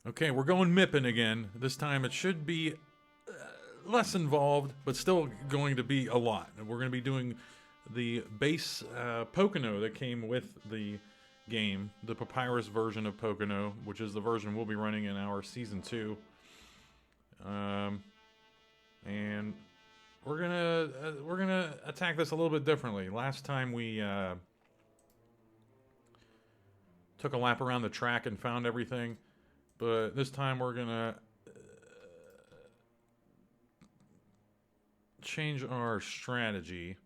Okay, we're going mipping again. This time it should be less involved, but still going to be a lot. And we're going to be doing the base Pocono that came with the game, the Papyrus version of Pocono, which is the version we'll be running in our Season 2. And we're gonna attack this a little bit differently. Last time we took a lap around the track and found everything, but this time we're gonna change our strategy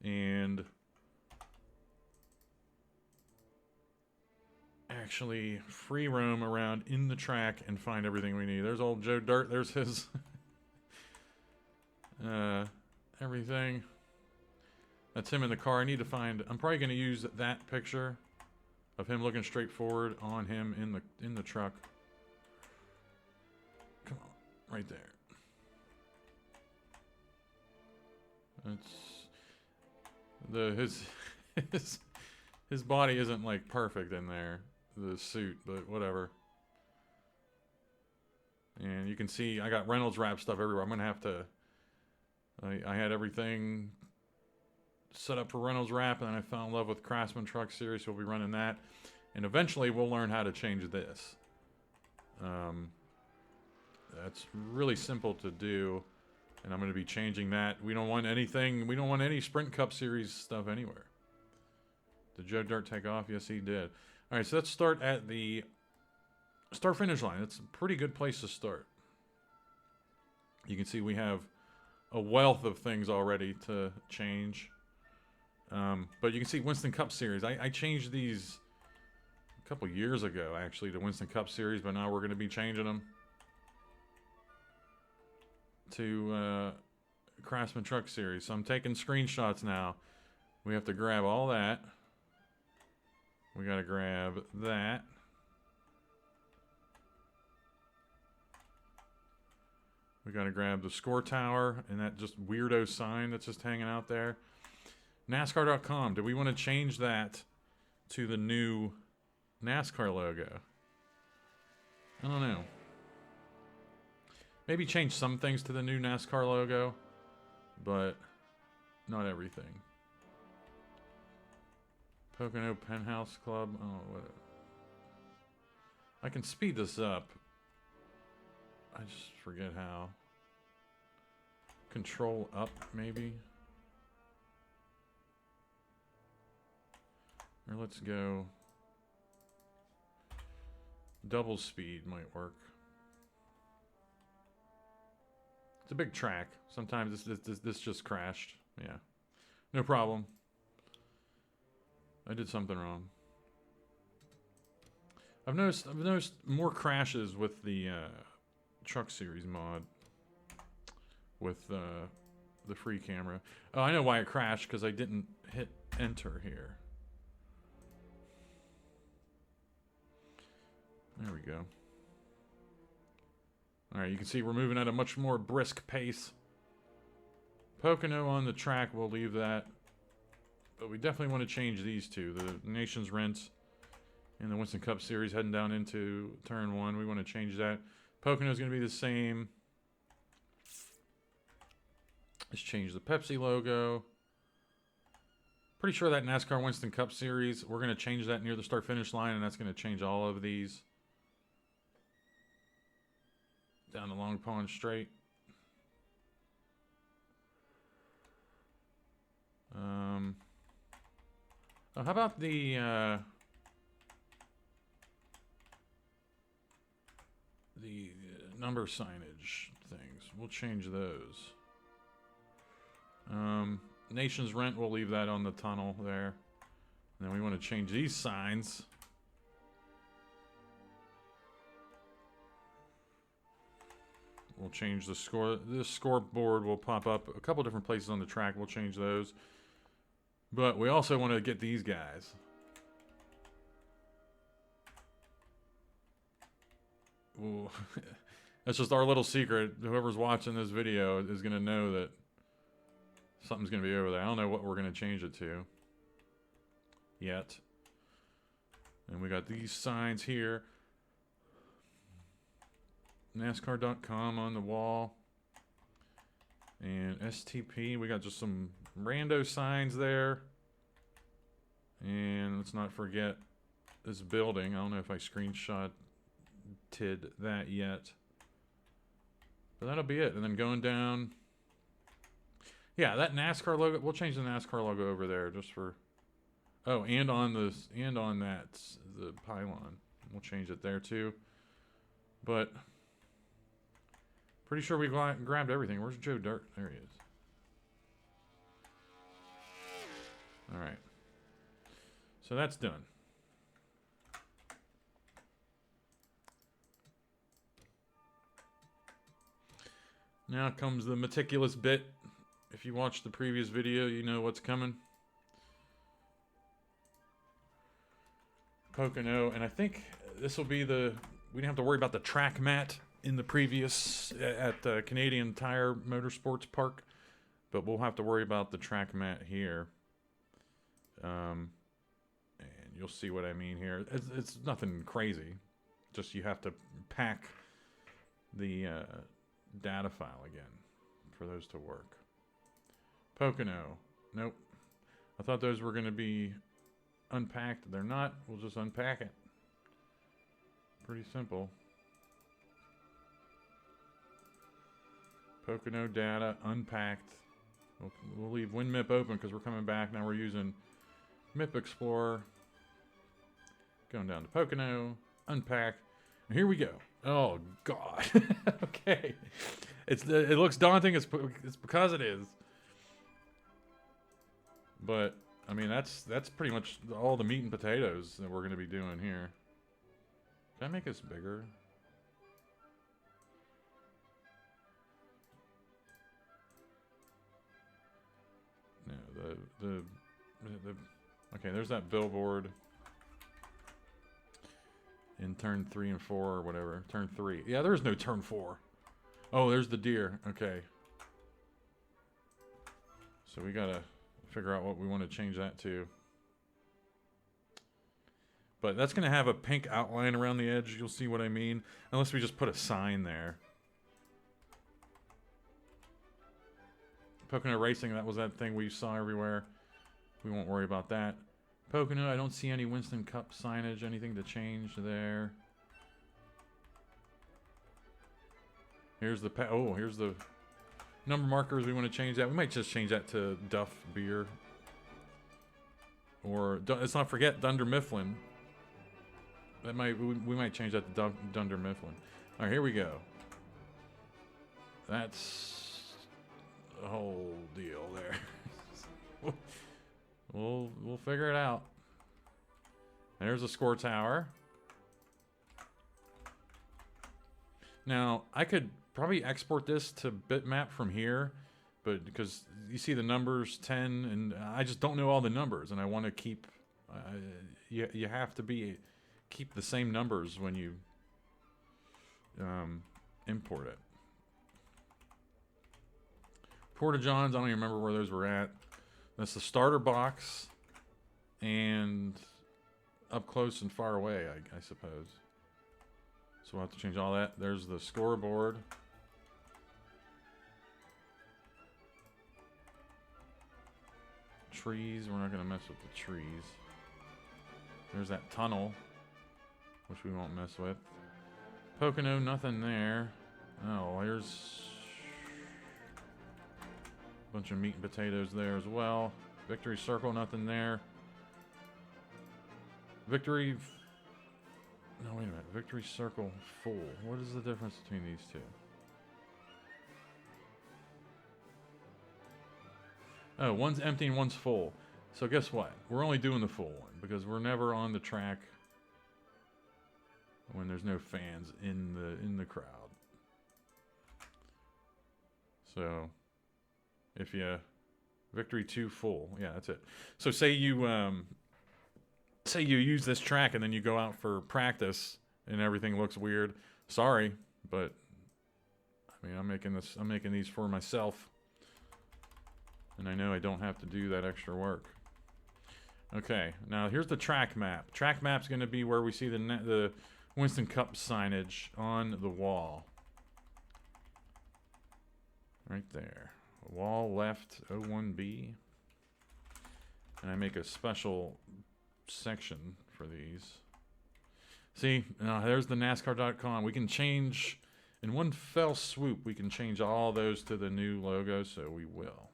and actually free roam around in the track and find everything we need. There's old Joe Dirt. There's his everything. That's him in the car. I need to find. I'm probably going to use that picture of him looking straight forward on him in the truck. Come on, right there. That's his body isn't like perfect in there, the suit, but whatever. And you can see I got Reynolds wrap stuff everywhere. I'm gonna have to. I had everything set up for Reynolds wrap, and then I fell in love with Craftsman Truck Series, so we'll be running that. And eventually we'll learn how to change this. That's really simple to do, and I'm going to be changing that. We don't want anything, we don't want any Sprint Cup Series stuff anywhere. Did Joe Dirt take off? Yes, he did. All right, so let's start at the start-finish line. It's a pretty good place to start. You can see we have a wealth of things already to change. But you can see Winston Cup Series. I changed these a couple years ago, actually, to Winston Cup Series, but now we're going to be changing them to Craftsman Truck Series. So I'm taking screenshots now. We have to grab all that. We got to grab that. We got to grab the score tower and that just weirdo sign that's just hanging out there. NASCAR.com. Do we want to change that to the new NASCAR logo? I don't know. Maybe change some things to the new NASCAR logo, but not everything. Pocono Penthouse Club. Oh, what? I can speed this up. I just forget how. Control up, maybe. Or let's go. Double speed might work. It's a big track. Sometimes this just crashed. Yeah, no problem. I did something wrong. I've noticed more crashes with the Truck Series mod with the free camera. Oh, I know why it crashed, because I didn't hit enter here. There we go. Alright, you can see we're moving at a much more brisk pace. Pocono on the track, we'll leave that. But we definitely want to change these two. The Nation's Rent and the Winston Cup Series heading down into turn 1. We want to change that. Pocono's going to be the same. Let's change the Pepsi logo. Pretty sure that NASCAR Winston Cup Series, we're going to change that near the start-finish line, and that's going to change all of these. Down the Long Pond Straight. Oh, how about the number signage things? We'll change those. Nation's Rent, we'll leave that on the tunnel there. And then we want to change these signs. We'll change the score. This scoreboard will pop up a couple different places on the track. We'll change those. But we also want to get these guys. Ooh. That's just our little secret. Whoever's watching this video is going to know that something's going to be over there. I don't know what we're going to change it to yet. And we got these signs here. NASCAR.com on the wall. And STP, we got just some rando signs there. And let's not forget this building. I don't know if I screenshotted that yet. But that'll be it. And then going down. Yeah, that NASCAR logo. We'll change the NASCAR logo over there just for. Oh, and on this, and on that, the pylon. We'll change it there too. But pretty sure we grabbed everything. Where's Joe Dirt? There he is. All right. So that's done. Now comes the meticulous bit. If you watched the previous video, you know what's coming. Pocono, and I think this will be the... We didn't have to worry about the track mat in the previous... at the Canadian Tire Motorsports Park. But we'll have to worry about the track mat here. And you'll see what I mean here. It's nothing crazy. Just you have to pack the data file again for those to work. Pocono. Nope. I thought those were going to be unpacked. They're not. We'll just unpack it. Pretty simple. Pocono data unpacked. We'll leave WinMip open because we're coming back. Now we're using MIP Explorer. Going down to Pocono. Unpack. And here we go. Oh, God. Okay. It looks daunting. It's because it is. But, I mean, that's pretty much all the meat and potatoes that we're going to be doing here. Can I make this bigger? No, okay, there's that billboard in turn 3 and 4 or whatever. Turn 3. Yeah, there is no turn 4. Oh, there's the deer. Okay. So we gotta figure out what we want to change that to. But that's gonna have a pink outline around the edge. You'll see what I mean. Unless we just put a sign there. Pocono Racing, that was that thing we saw everywhere. We won't worry about that. Pocono, I don't see any Winston Cup signage, anything to change there. Here's the here's the number markers. We want to change that. We might just change that to Duff Beer. Or let's not forget Dunder Mifflin. That we might change that to Dunder Mifflin. All right, here we go. That's the whole deal there. We'll figure it out. There's a score tower. Now, I could probably export this to bitmap from here, but because you see the numbers 10, and I just don't know all the numbers, and I want to keep. You have to keep the same numbers when you import it. Porta-Johns, I don't even remember where those were at. That's the starter box and up close and far away, I suppose. So we'll have to change all that. There's the scoreboard. Trees, we're not going to mess with the trees. There's that tunnel, which we won't mess with. Pocono, nothing there. Oh, here's a bunch of meat and potatoes there as well. Victory Circle, nothing there. Victory... No, wait a minute. Victory Circle full. What is the difference between these two? Oh, one's empty and one's full. So guess what? We're only doing the full one because we're never on the track when there's no fans in the crowd. So if you Victory 2 full, yeah, that's it. So say you use this track and then you go out for practice and everything looks weird. Sorry, but I mean, I'm making these for myself. And I know I don't have to do that extra work. Okay, now here's the track map. Track map's going to be where we see the Winston Cup signage on the wall. Right there. Wall left 01B. And I make a special section for these. See, now there's the NASCAR.com. We can change, in one fell swoop, we can change all those to the new logo, so we will.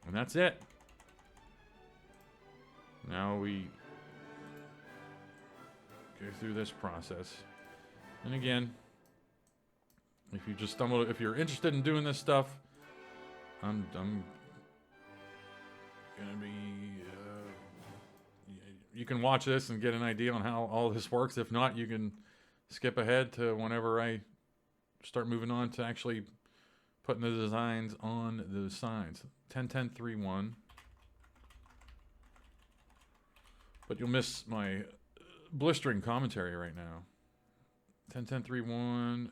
And that's it. Now we go through this process. And again, if you just stumble, if you're interested in doing this stuff, I'm gonna be. You can watch this and get an idea on how all this works. If not, you can skip ahead to whenever I start moving on to actually putting the designs on the signs. 10-10-3-1. But you'll miss my blistering commentary right now. 10-10-3-1.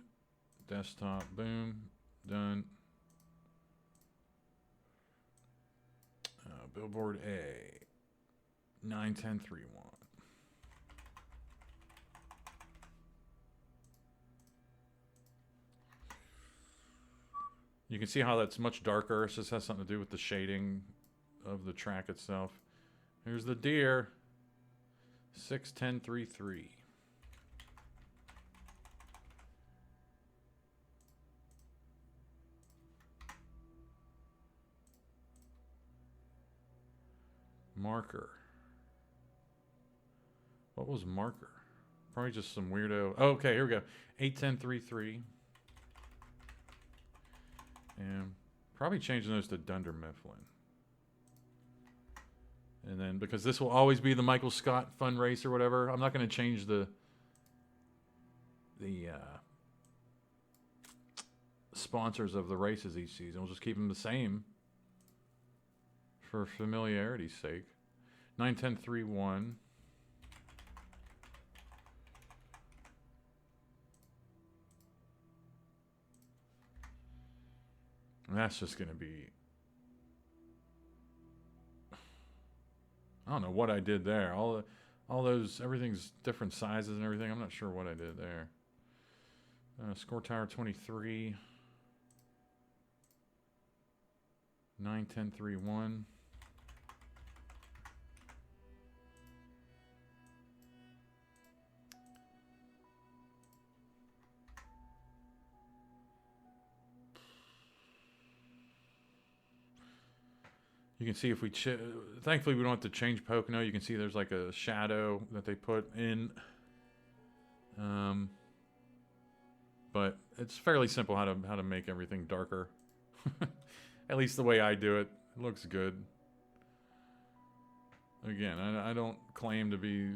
Desktop. Boom. Done. Billboard A. 9-10-3-1. You can see how that's much darker. This just has something to do with the shading of the track itself. Here's the deer. 6-10-3-3. Marker. What was marker? Probably just some weirdo. Oh, okay, here we go. 8-10-3-3. And probably changing those to Dunder Mifflin. And then, because this will always be the Michael Scott Fun Race or whatever, I'm not going to change the sponsors of the races each season. We'll just keep them the same for familiarity's sake. 9-10-3-1. And that's just going to be... I don't know what I did there. All those, everything's different sizes and everything. I'm not sure what I did there. Score Tower 23. 9-10-3-1. You can see if we... Thankfully, we don't have to change Pocono. You can see there's like a shadow that they put in. But it's fairly simple how to make everything darker. At least the way I do it. It looks good. Again, I don't claim to be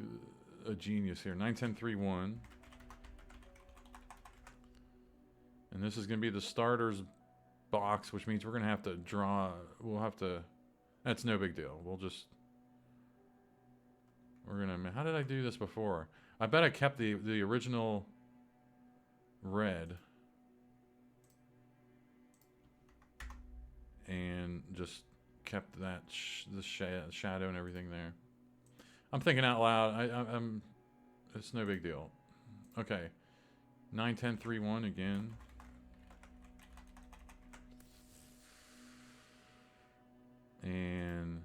a genius here. 9-10-3-1. And this is going to be the starters box, which means we're going to have to draw... We'll have to... That's no big deal. We're gonna... How did I do this before? I bet I kept the original red. And just kept that the shadow and everything there. I'm thinking out loud. I'm... It's no big deal. Okay. 9-10-3-1 again. And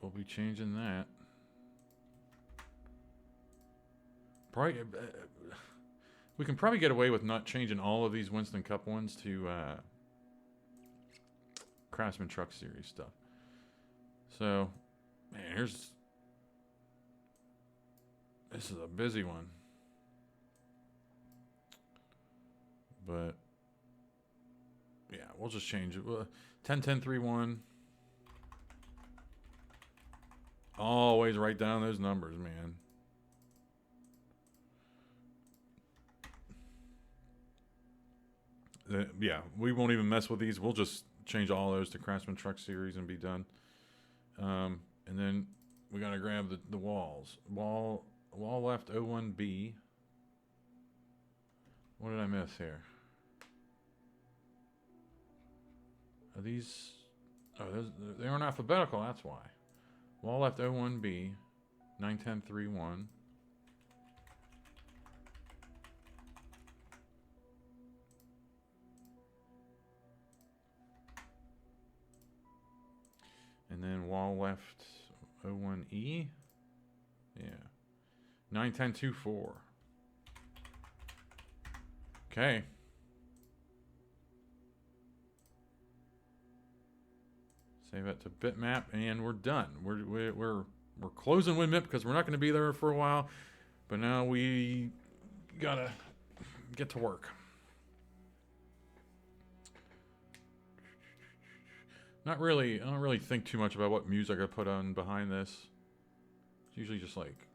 we'll be changing that. Probably, we can probably get away with not changing all of these Winston Cup ones to Craftsman Truck Series stuff. So, man, this is a busy one. But, yeah, we'll just change it. 10-10-3-1. Always write down those numbers, man. Yeah, we won't even mess with these. We'll just change all those to Craftsman Truck Series and be done. And then we got to grab the walls. Wall left 01B. What did I miss here? Are these... Oh, they aren't alphabetical, that's why. Wall left 01B, 9-10-3-1. And then wall left 01E. Yeah. 91024. Okay. Save it to bitmap, and we're done. We're closing WinMip because we're not going to be there for a while. But now we gotta get to work. Not really. I don't really think too much about what music I put on behind this. It's usually just like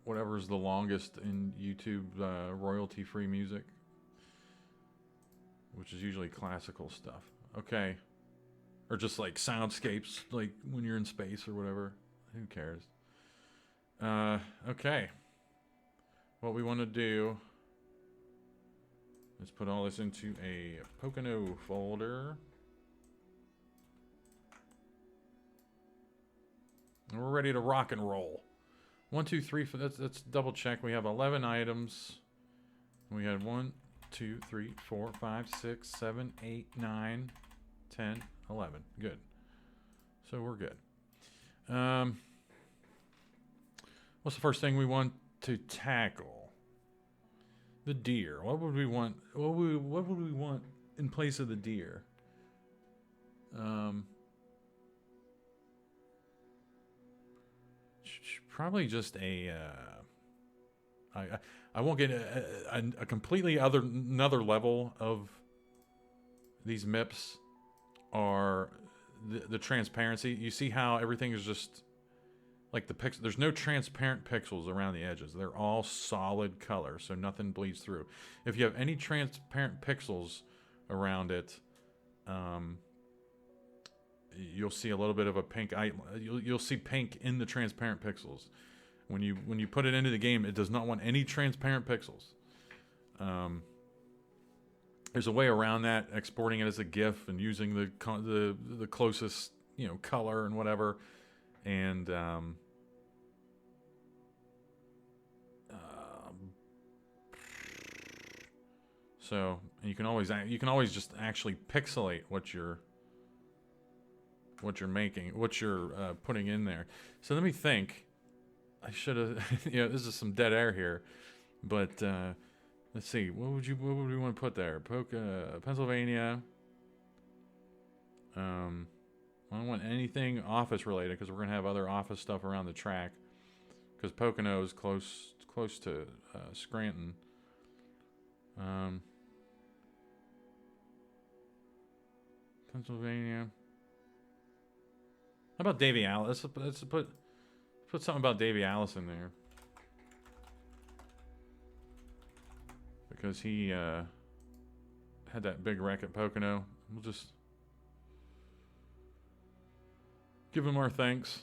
whatever's the longest in YouTube royalty-free music, which is usually classical stuff. Okay. Or just like soundscapes, like when you're in space or whatever. Who cares? Okay. What we want to do is put all this into a Pocono folder. And we're ready to rock and roll. 1, 2, 3. Let's double check. We have 11 items. We had 1, 2, 3, 4, 5, 6, 7, 8, 9, 10, 11. Good. So we're good. What's the first thing we want to tackle? The deer. What would we want? What would we want in place of the deer? Probably just a. I won't get a completely another level of these MIPs are the transparency. You see how everything is just like the pixel. There's no transparent pixels around the edges. They're all solid color, so nothing bleeds through. If you have any transparent pixels around it, you'll see a little bit of a pink. You'll see pink in the transparent pixels. When you put it into the game, it does not want any transparent pixels. There's a way around that, exporting it as a GIF and using the closest color and whatever, and so you can always just actually pixelate what you're making, what you're putting in there. So let me think. I should have. This is some dead air here, but let's see. What would we want to put there? Pennsylvania. I don't want anything office related because we're gonna have other office stuff around the track. Because Pocono is close to Scranton. Pennsylvania. How about Davy Alice? Let's put something about Davy Alice in there. Because he had that big wreck at Pocono. We'll just give him our thanks.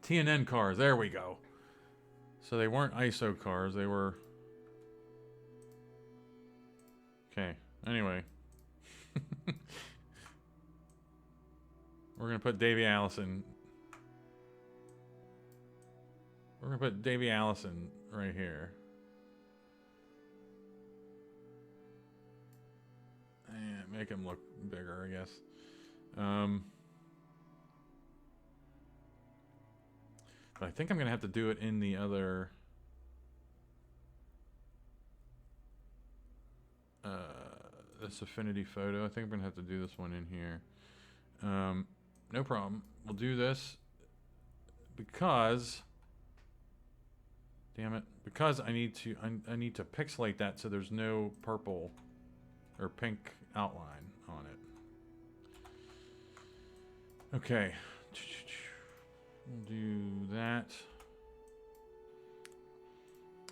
TNN cars. There we go. So they weren't ISO cars. They were... Okay. Anyway. We're going to put Davy Allison. We're going to put Davy Allison right here. And make him look bigger, I guess. But I think I'm going to have to do it in the other... this Affinity photo. I think I'm going to have to do this one in here. No problem. We'll do this because... Damn it. Because I need to pixelate that so there's no purple or pink outline on it. Okay. We'll do that.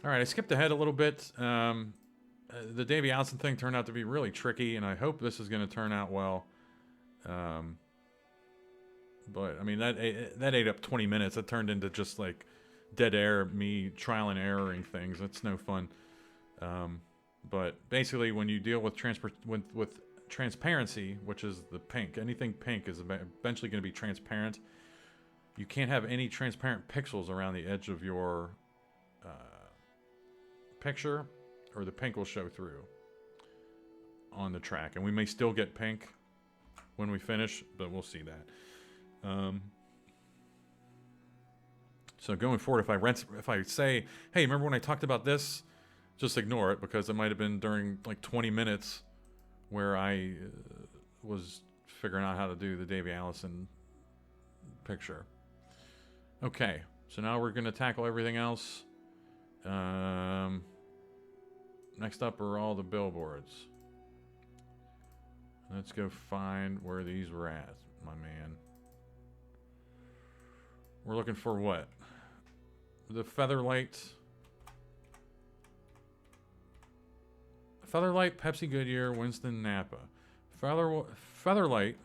Alright, I skipped ahead a little bit. The Davy Allison thing turned out to be really tricky, and I hope this is going to turn out well. But, I mean, that ate up 20 minutes. It turned into just, like, dead air, me trial and erroring things. That's no fun. But basically, when you deal with transparency, which is the pink, anything pink is eventually going to be transparent. You can't have any transparent pixels around the edge of your picture, or the pink will show through on the track. And we may still get pink when we finish, but we'll see that. So going forward, if I say, hey, remember when I talked about this? Just ignore it, because it might have been during like 20 minutes where I was figuring out how to do the Davy Allison picture. Okay, so now we're going to tackle everything else. Next up are all the billboards. Let's go find where these were at, my man. We're looking for what? The Featherlight. Featherlight, Pepsi Goodyear, Winston Napa. Featherlight,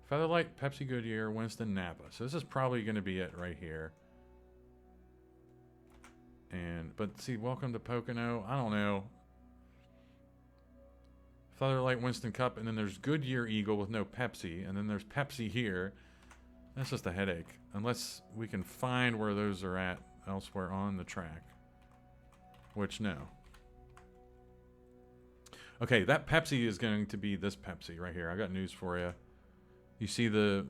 Pepsi Goodyear, Winston Napa. So this is probably going to be it right here. But see, welcome to Pocono. I don't know. Featherlight, Winston Cup, and then there's Goodyear Eagle with no Pepsi, and then there's Pepsi here. That's just a headache. Unless we can find where those are at elsewhere on the track. Which, no. Okay, that Pepsi is going to be this Pepsi right here. I got news for you. You see the,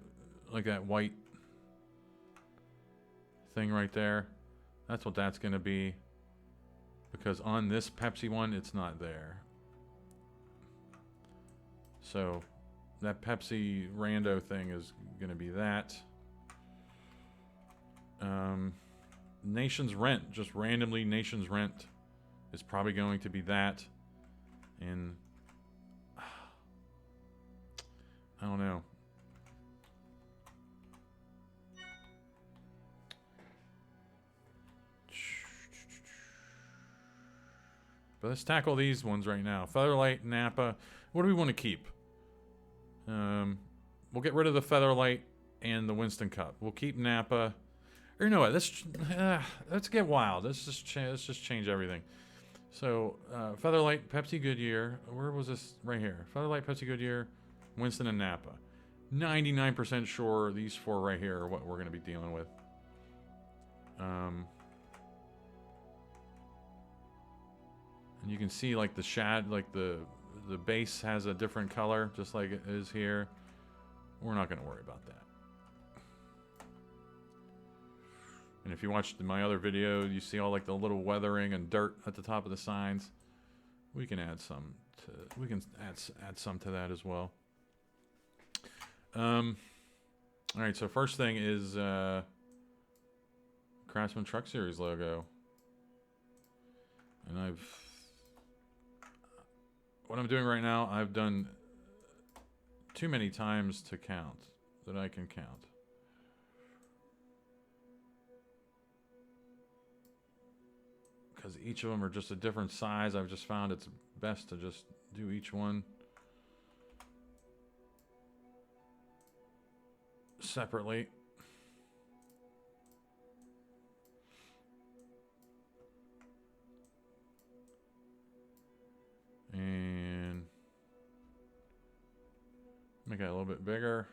like that white thing right there? That's what that's going to be. Because on this Pepsi one, it's not there. So, that Pepsi rando thing is going to be that. Nation's Rent, just randomly Nation's Rent is probably going to be that. And I don't know. But let's tackle these ones right now. Featherlight, Napa. What do we want to keep? We'll get rid of the Featherlight and the Winston Cup. We'll keep Napa. Or you know what? Let's get wild. Let's just change everything. So Featherlight, Pepsi Goodyear. Where was this? Right here. Featherlight, Pepsi Goodyear, Winston, and Napa. 99% sure these four right here are what we're going to be dealing with. And you can see like the shad, like the base has a different color, just like it is here. We're not going to worry about that. And if you watched my other video, you see all like the little weathering and dirt at the top of the signs. We can add some add some to that as well. All right, so first thing is Craftsman Truck Series logo. And what I'm doing right now, I've done too many times to count that I can count. Because each of them are just a different size. I've just found it's best to just do each one separately. And make it a little bit bigger.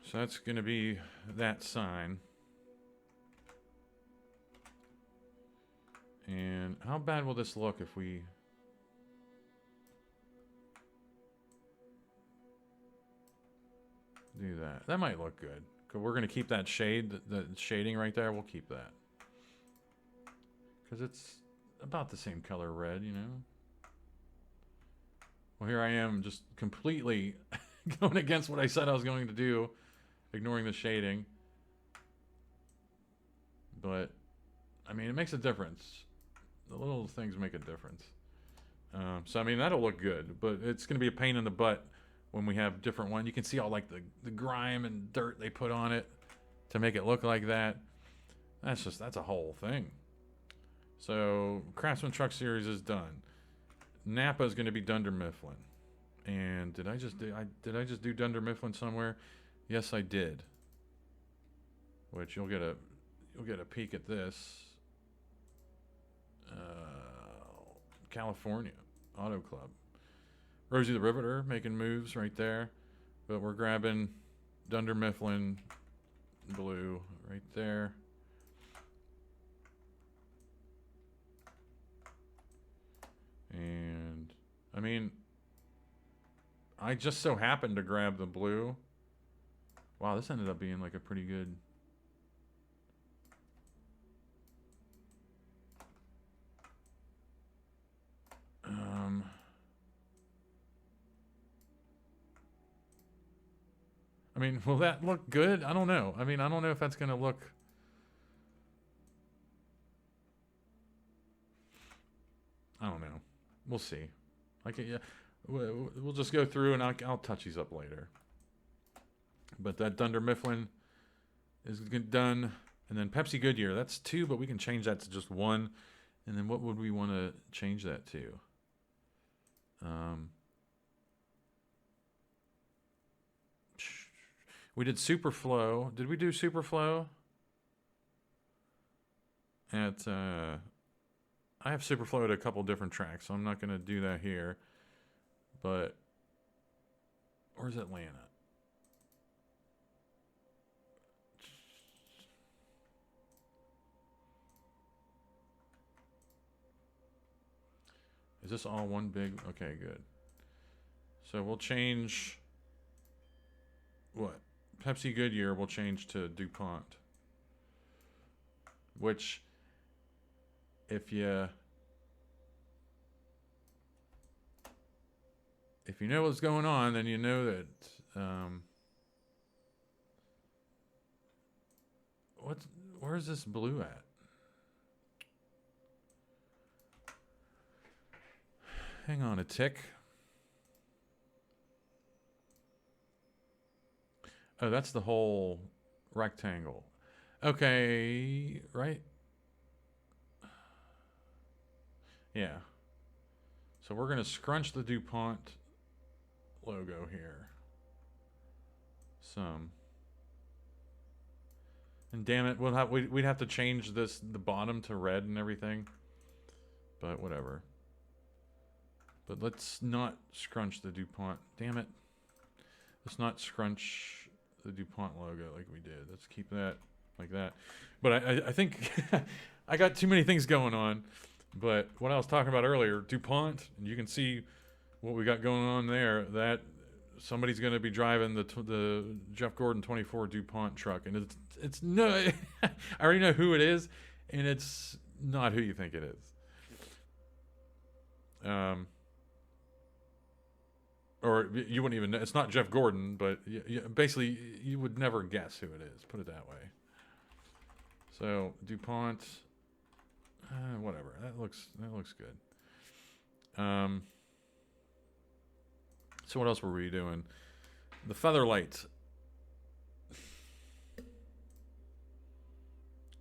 So that's going to be that sign. And how bad will this look if we do that? That might look good. 'Cause we're going to keep that shade, the shading right there. We'll keep that. Because it's about the same color red, you know? Well, here I am just completely going against what I said I was going to do. Ignoring the shading. But, I mean, it makes a difference. The little things make a difference. So, I mean, that'll look good. But it's going to be a pain in the butt when we have different ones. You can see all, like, the grime and dirt they put on it to make it look like that. That's a whole thing. So, Craftsman Truck Series is done. Napa is going to be Dunder Mifflin. And did I just do Dunder Mifflin somewhere? Yes, I did. Which you'll get a peek at this. California Auto Club. Rosie the Riveter making moves right there. But we're grabbing Dunder Mifflin blue right there. And I mean, I just so happened to grab the blue. Wow, this ended up being like a pretty good. I mean, will that look good? I don't know. I mean, I don't know if that's going to look. I don't know. We'll see. Like, yeah, we'll just go through and I'll touch these up later. But that Dunder Mifflin is done. And then Pepsi Goodyear, that's 2, but we can change that to just 1. And then what would we want to change that to? We did Superflow. Did we do Superflow? At I have Superflow at a couple different tracks, so I'm not going to do that here. But where's Atlanta? Is this all one big? Okay, good. So we'll change what? Pepsi Goodyear will change to DuPont. Which, if you know what's going on, then you know that where's this blue at? Hang on a tick. Oh, that's the whole rectangle. Okay, right? Yeah. So we're going to scrunch the DuPont logo here. Some. And damn it, we'd have to change the bottom to red and everything. But whatever. But let's not scrunch the DuPont. Damn it. Let's not scrunch the DuPont logo like we did. Let's keep that like that. But I think I got too many things going on. But what I was talking about earlier, DuPont, and you can see what we got going on there, that somebody's going to be driving the Jeff Gordon 24 DuPont truck. And it's no, I already know who it is, and it's not who you think it is. Or you wouldn't even know. It's not Jeff Gordon, but basically you would never guess who it is. Put it that way. So DuPont, whatever. That looks good. So what else were we doing? The feather light.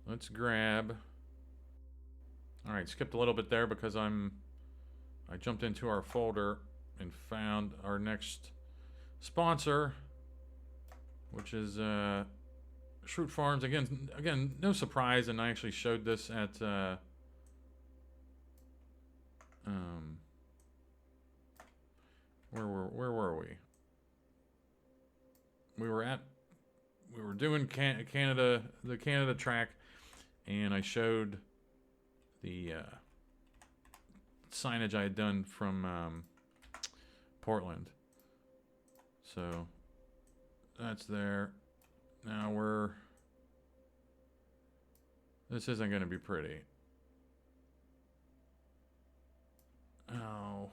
Let's grab. All right, skipped a little bit there because I jumped into our folder and found our next sponsor, which is Schrute Farms. Again, no surprise, and I actually showed this at where were we? We were doing Canada, the Canada track, and I showed the signage I had done from Portland. So that's there. Now this isn't going to be pretty. Oh.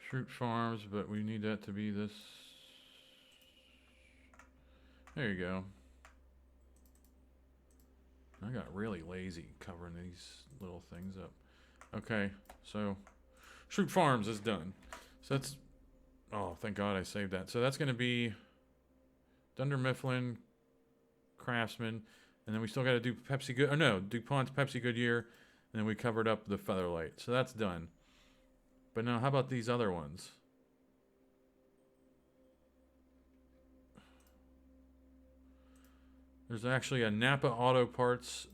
Schrute Farms, but we need that to be this. There you go. I got really lazy covering these little things up. Okay, so Schrute Farms is done. So that's, oh, thank God I saved that. So that's going to be Dunder Mifflin, Craftsman, and then we still got to do DuPont's Pepsi Goodyear, and then we covered up the Featherlight. So that's done. But now, how about these other ones? There's actually a Napa Auto Parts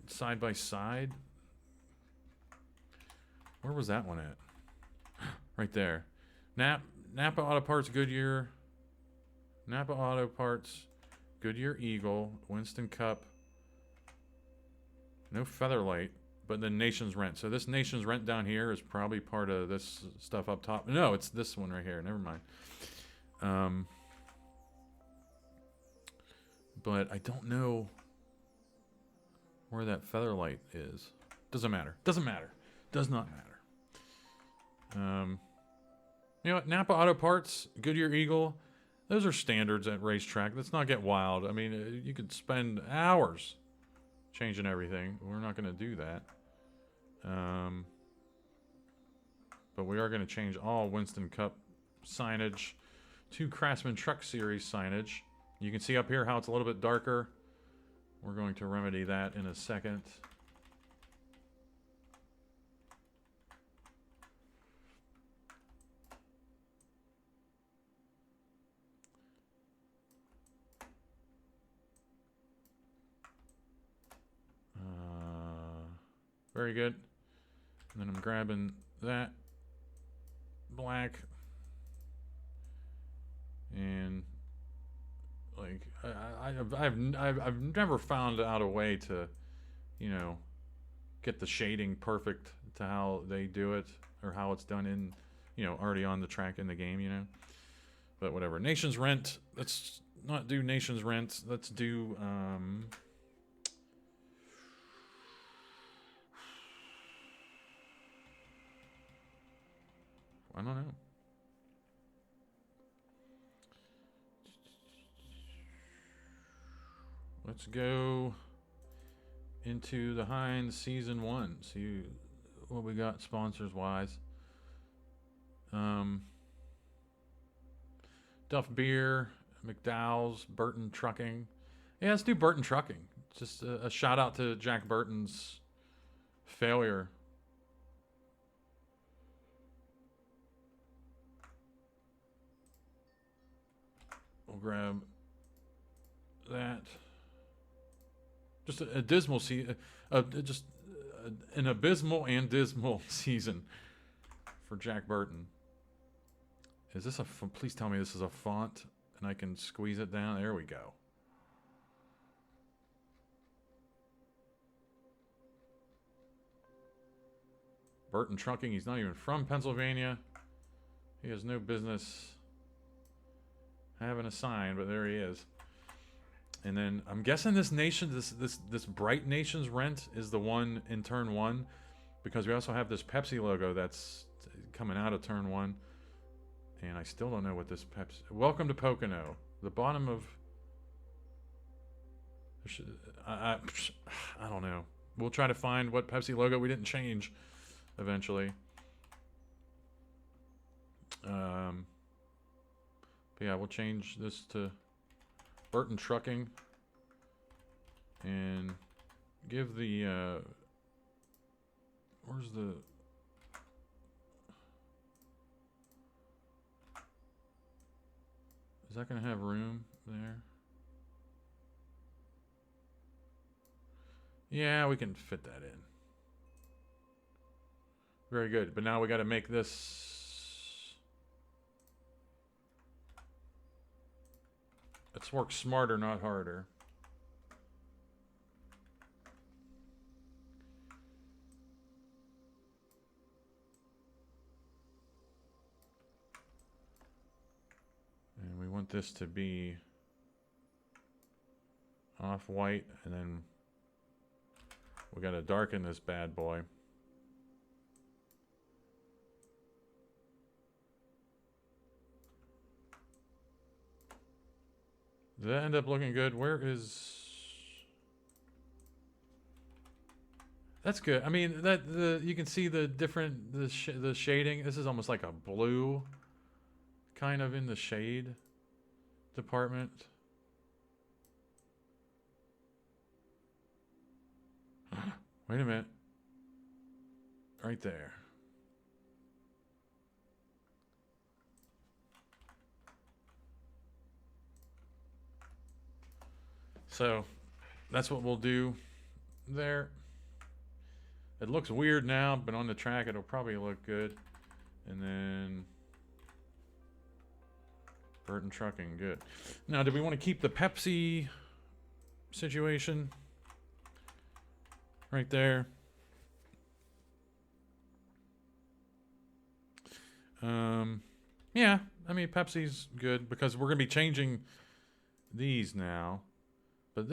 side by side. Where was that one at? Right there. Napa Auto Parts Goodyear. Napa Auto Parts, Goodyear Eagle, Winston Cup. No Featherlight, but then Nation's Rent. So this Nation's Rent down here is probably part of this stuff up top. No, it's this one right here. Never mind. But I don't know where that Featherlight is. Doesn't matter. Doesn't matter. Does not matter. You know what? Napa Auto Parts, Goodyear Eagle, those are standards at racetrack. Let's not get wild. I mean, you could spend hours changing everything. We're not going to do that. But we are going to change all Winston Cup signage to Craftsman Truck Series signage. You can see up here how it's a little bit darker. We're going to remedy that in a second. Very good. And then I'm grabbing that black and like I've never found out a way to, you know, get the shading perfect to how they do it or how it's done in, you know, already on the track in the game, you know. But whatever. Nation's Rent. Let's not do Nation's Rent. Let's do I don't know. Let's go into the Heinz Season 1. See what we got sponsors wise. Duff Beer, McDowell's, Burton Trucking. Yeah, let's do Burton Trucking. Just a shout out to Jack Burton's failure. We'll grab that. Just a dismal season. Just an abysmal and dismal season for Jack Burton. Is this a... Please tell me this is a font and I can squeeze it down. There we go. Burton Trucking. He's not even from Pennsylvania. He has no business having a sign, but there he is. And then I'm guessing this bright Nation's Rent is the one in turn 1, because we also have this Pepsi logo that's coming out of turn 1, and I still don't know what this Pepsi. Welcome to Pocono. The bottom of. I don't know. We'll try to find what Pepsi logo we didn't change eventually. But yeah, we'll change this to Burton Trucking and give the where's the is that gonna have room there? Yeah, we can fit that in. Very good. But now we got to make this. Let's work smarter, not harder. And we want this to be off-white, and then we got to darken this bad boy. Did that end up looking good? Where is... That's good. I mean, you can see the different the shading. This is almost like a blue, kind of in the shade department. Wait a minute. Right there. So that's what we'll do there. It looks weird now, but on the track it'll probably look good. And then Burton Trucking, good. Now, do we want to keep the Pepsi situation right there? Yeah, I mean, Pepsi's good because we're going to be changing these now. But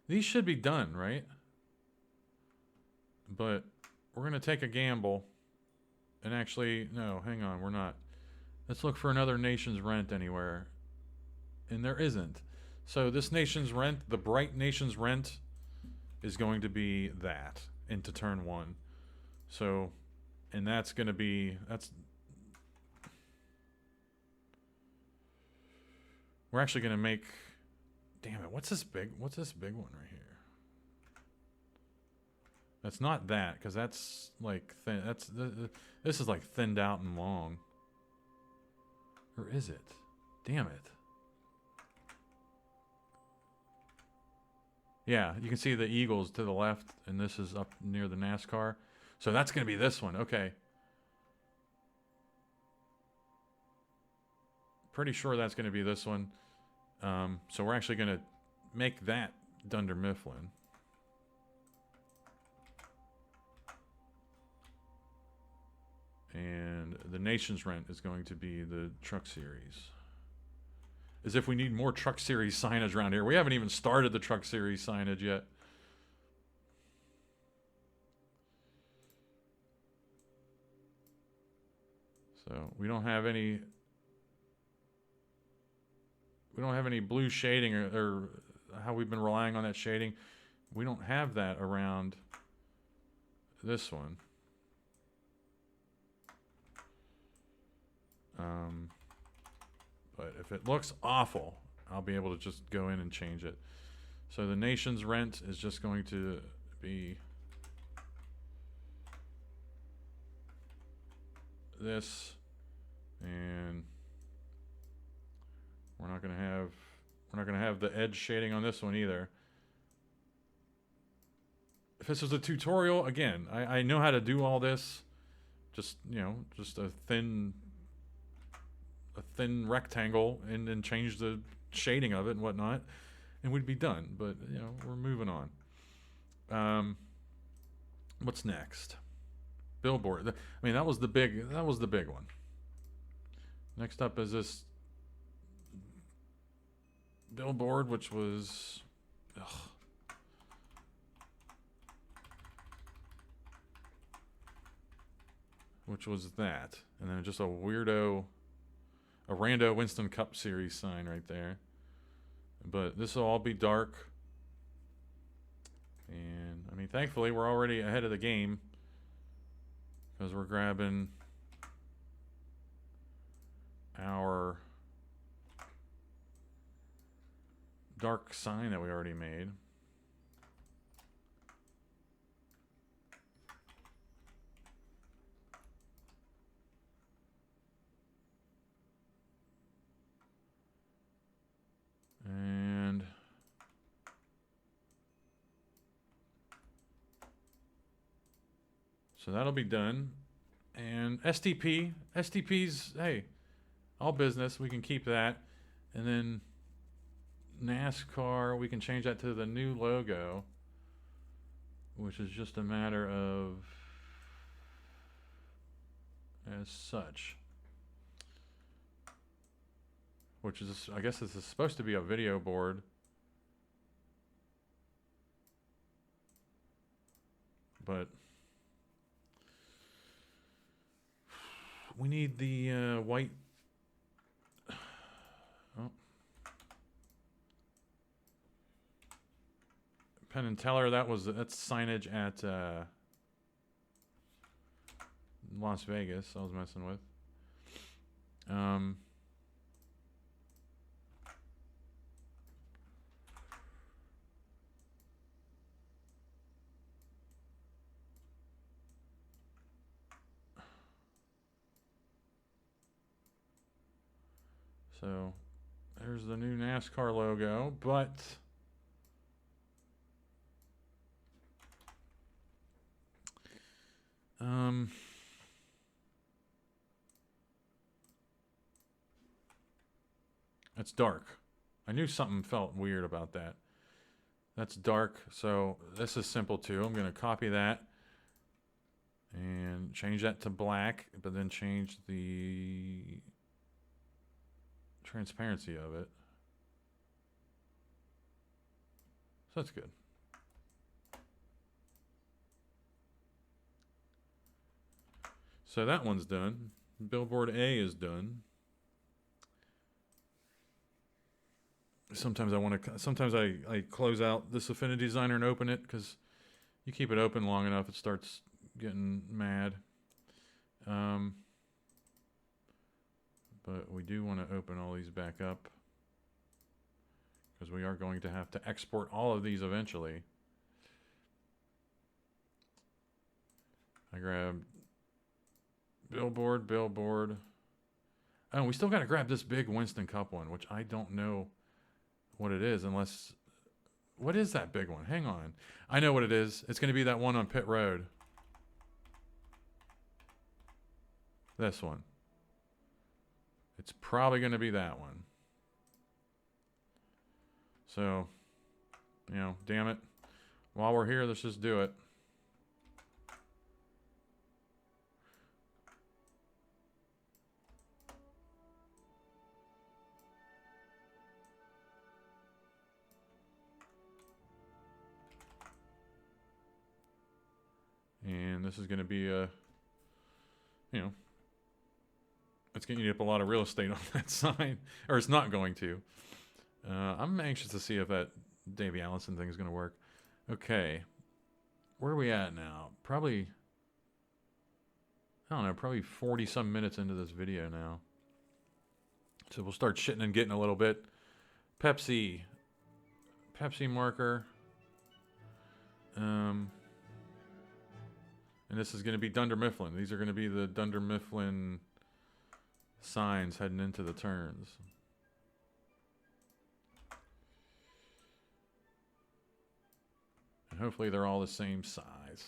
these should be done, right? But we're going to take a gamble. And actually, no, hang on, we're not. Let's look for another Nation's Rent anywhere. And there isn't. So this Nation's Rent, the bright Nation's Rent, is going to be that into turn 1. So, and that's going to be, we're actually going to make, damn it, what's this big one right here? That's not that, because that's like thin. This is like thinned out and long. Or is it? Damn it. Yeah, you can see the Eagles to the left, and this is up near the NASCAR. So that's going to be this one. Okay. Pretty sure that's going to be this one. So we're actually going to make that Dunder Mifflin. And the Nation's Rent is going to be the Truck Series. As if we need more Truck Series signage around here. We haven't even started the Truck Series signage yet. So we don't have any blue shading or how we've been relying on that shading. We don't have that around this one. But if it looks awful, I'll be able to just go in and change it. So the Nation's Rent is just going to be this, and we're not going to have the edge shading on this one either. If this was a tutorial, again, I know how to do all this. Just, you know, just a thin rectangle and then change the shading of it and whatnot, and we'd be done. But, you know, we're moving on. What's next? Billboard. I mean, that was the big one. Next up is this billboard, which was that, and then just a rando Winston Cup Series sign right there. But this will all be dark, and I mean, thankfully we're already ahead of the game because we're grabbing our dark sign that we already made. And so that'll be done. And STP's, hey, all business. We can keep that. And then NASCAR, we can change that to the new logo, which is just a matter of as such. Which is, I guess this is supposed to be a video board. But we need the white. Oh. Penn and Teller, that's signage at Las Vegas. I was messing with. So there's the new NASCAR logo, but It's dark. I knew something felt weird about that. That's dark, so this is simple too. I'm going to copy that and change that to black, but then change the transparency of it. So that's good. So that one's done. Billboard A is done. Sometimes I close out this Affinity Designer and open it because you keep it open long enough, it starts getting mad. But we do want to open all these back up because we are going to have to export all of these eventually. I grabbed billboard. Oh, we still got to grab this big Winston Cup one, which I don't know what it is unless... What is that big one? Hang on. I know what it is. It's going to be that one on Pit Road. This one. It's probably going to be that one. So, you know, damn it. While we're here, let's just do it. And this is going to be a, you know, it's going to eat up a lot of real estate on that sign. Or it's not going to. I'm anxious to see if that Davey Allison thing is going to work. Okay. Where are we at now? Probably, I don't know, probably 40-some minutes into this video now. So we'll start shitting and getting a little bit. Pepsi marker. And this is going to be Dunder Mifflin. These are going to be the Dunder Mifflin signs heading into the turns. And hopefully they're all the same size.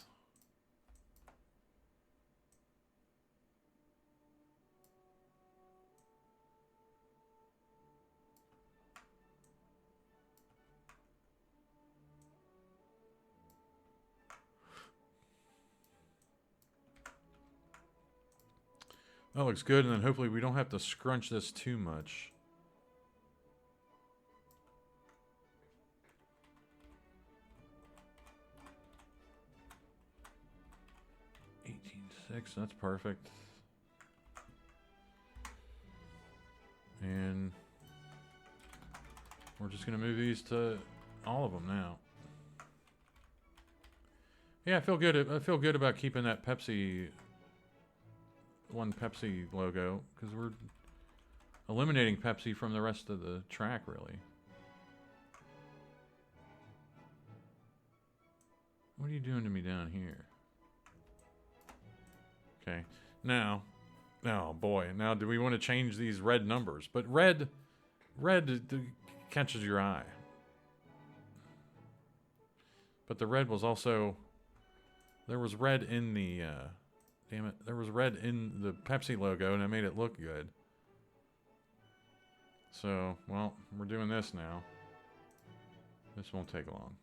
That looks good, and then hopefully we don't have to scrunch this too much. $18.6, that's perfect. And we're just going to move these to all of them now. Yeah, I feel good. I feel good about keeping that Pepsi logo because we're eliminating Pepsi from the rest of the track, really. What are you doing to me down here? Okay, now, oh boy, now do we want to change these red numbers? But red catches your eye. But the red was also, there was red in the, damn it, there was red in the Pepsi logo and it made it look good. So, well, we're doing this now. This won't take long.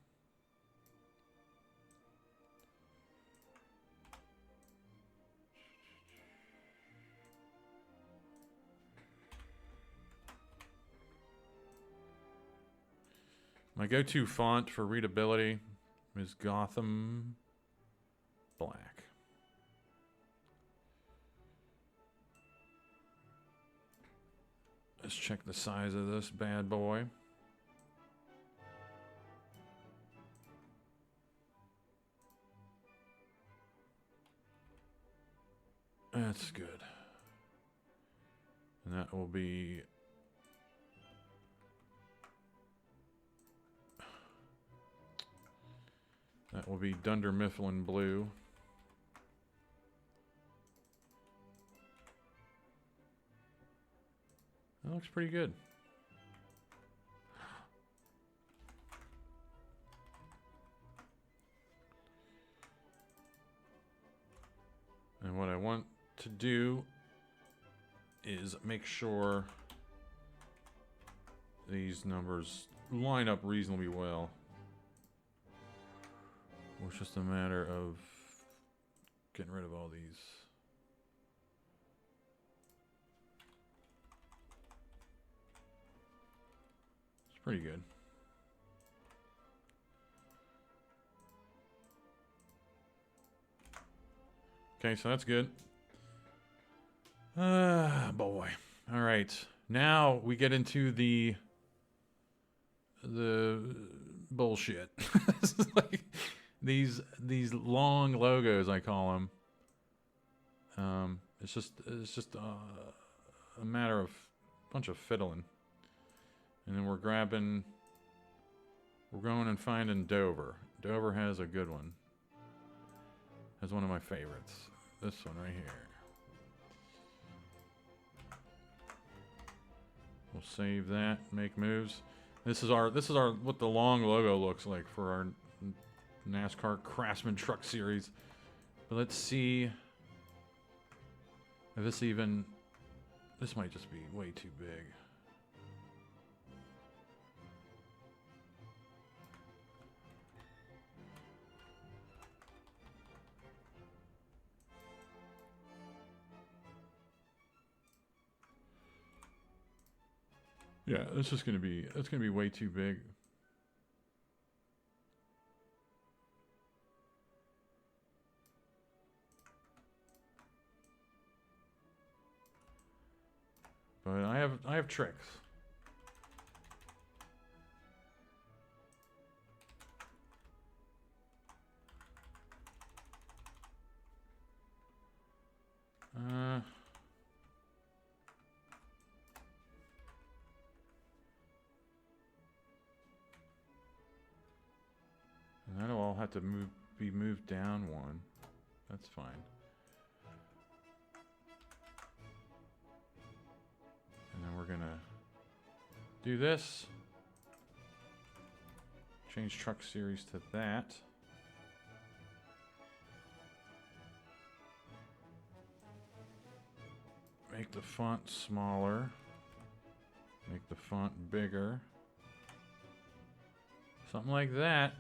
My go-to font for readability is Gotham Black. Let's check the size of this bad boy. That's good. And that will be... That will be Dunder Mifflin blue. That looks pretty good. And what I want to do is make sure these numbers line up reasonably well. It's just a matter of getting rid of all these. It's pretty good. Okay, so that's good. Boy. All right. Now we get into the bullshit. Like these long logos, I call them. It's just a matter of a bunch of fiddling. And then we're going and finding Dover. Dover has a good one. Has one of my favorites. This one right here. We'll save that, make moves. This is our what the long logo looks like for our NASCAR Craftsman Truck Series. But let's see if this might just be way too big. Yeah, it's gonna be way too big. But I have tricks. And that'll all have to be moved down one. That's fine. And then we're gonna do this. Change truck series to that. Make the font smaller. Make the font bigger. Something like that.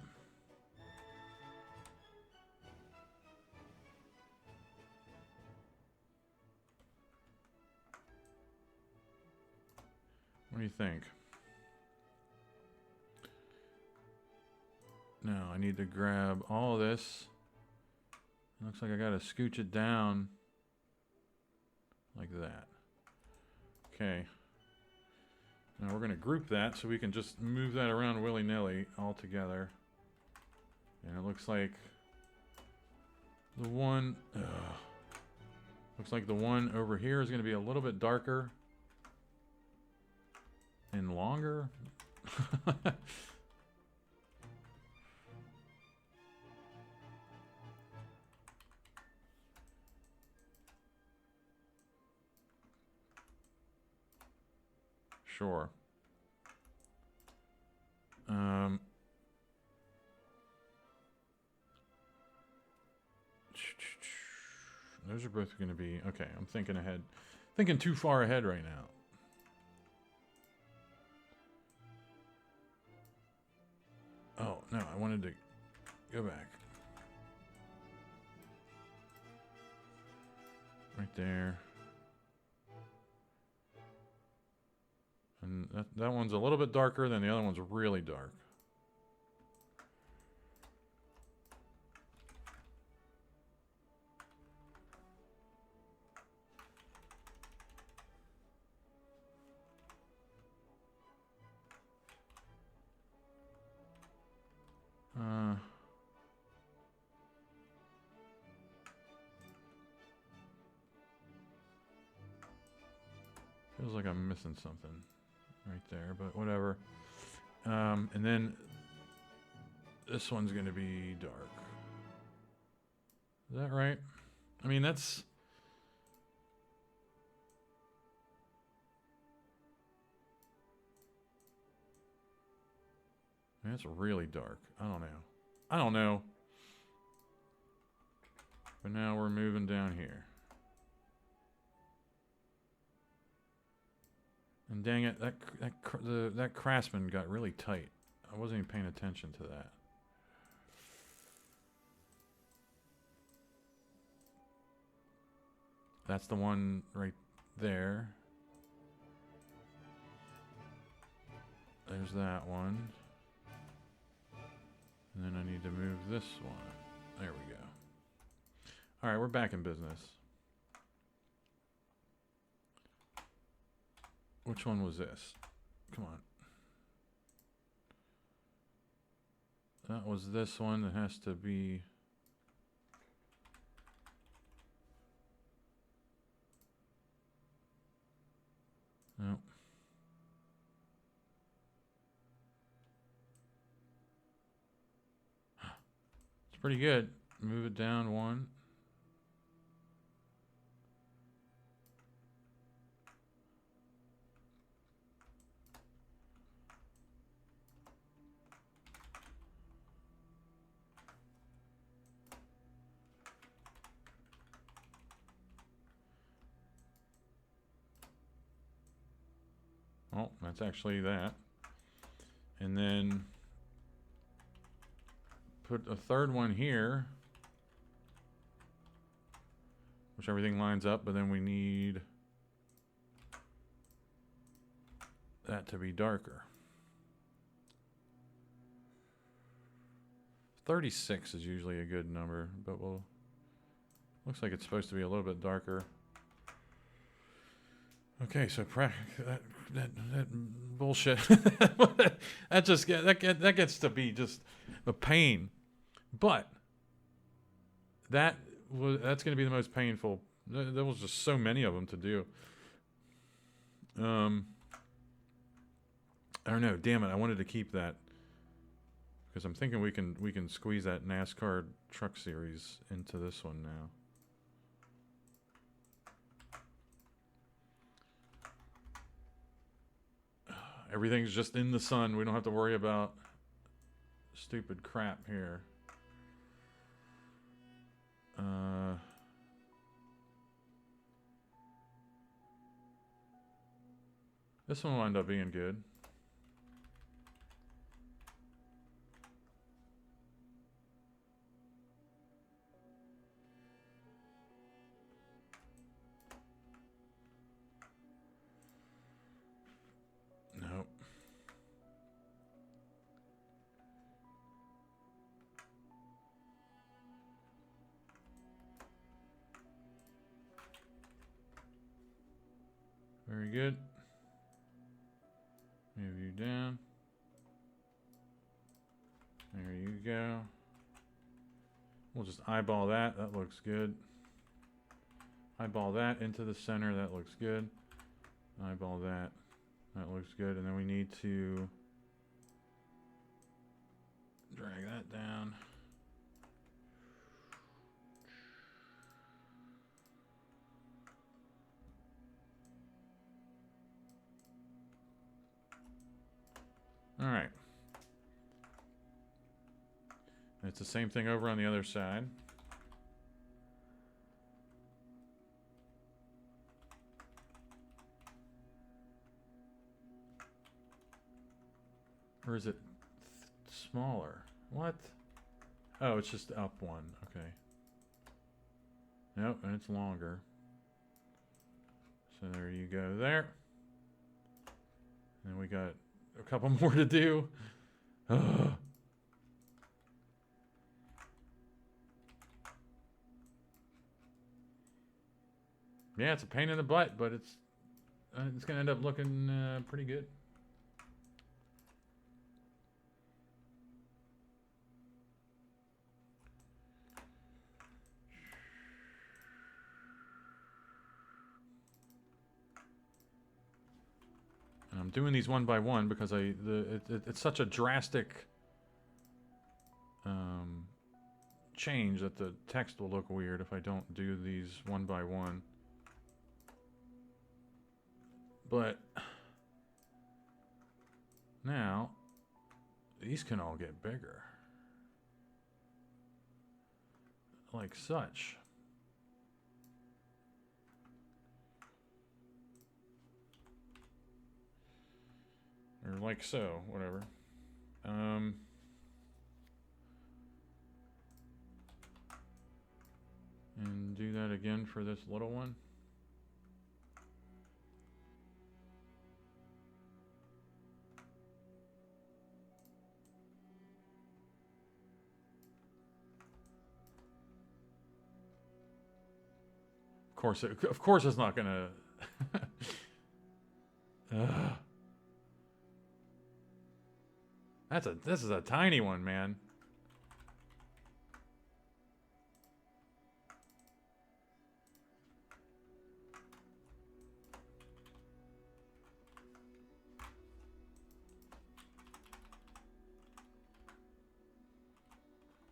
What do you think? Now I need to grab all of this. Looks like I gotta scooch it down like that. Okay. Now we're gonna group that so we can just move that around willy-nilly all together. And it looks like the one looks like the one over here is gonna be a little bit darker and longer. Sure. Those are both going to be okay. I'm thinking ahead, thinking too far ahead right now. Oh no, I wanted to go back. Right there. And that one's a little bit darker than the other one's really dark. Feels like I'm missing something right there, but whatever. And then this one's going to be dark. Is that right? I mean, that's... That's really dark. I don't know. But now we're moving down here. And dang it, that Craftsman got really tight. I wasn't even paying attention to that. That's the one right there. There's that one. And then I need to move this one. There we go. All right, we're back in business. Which one was this? Come on. That was this one. It has to be... No. It's pretty good. Move it down one. Oh, that's actually that. And then put a third one here, which everything lines up, but then we need that to be darker. 36 is usually a good number, but we'll... Looks like it's supposed to be a little bit darker. Okay, so that bullshit that gets to be just a pain, but that's going to be the most painful. There was just so many of them to do. I don't know. Damn it! I wanted to keep that because I'm thinking we can squeeze that NASCAR truck series into this one now. Everything's just in the sun. We don't have to worry about stupid crap here. This one will end up being good. Nope. Very good. Move you down. There you go. We'll just eyeball that. That looks good. Eyeball that into the center. That looks good. Eyeball that. That looks good. And then we need to drag that down. All right. And it's the same thing over on the other side. Or is it smaller? What? Oh, it's just up one. Okay. Nope, and it's longer. So there you go there. And we got a couple more to do. Ugh. Yeah, it's a pain in the butt, but it's gonna end up looking pretty good. And I'm doing these one by one because it's such a drastic change that the text will look weird if I don't do these one by one. But now these can all get bigger, like such. Or like so, whatever. And do that again for this little one. Of course it's not gonna. This is a tiny one, man.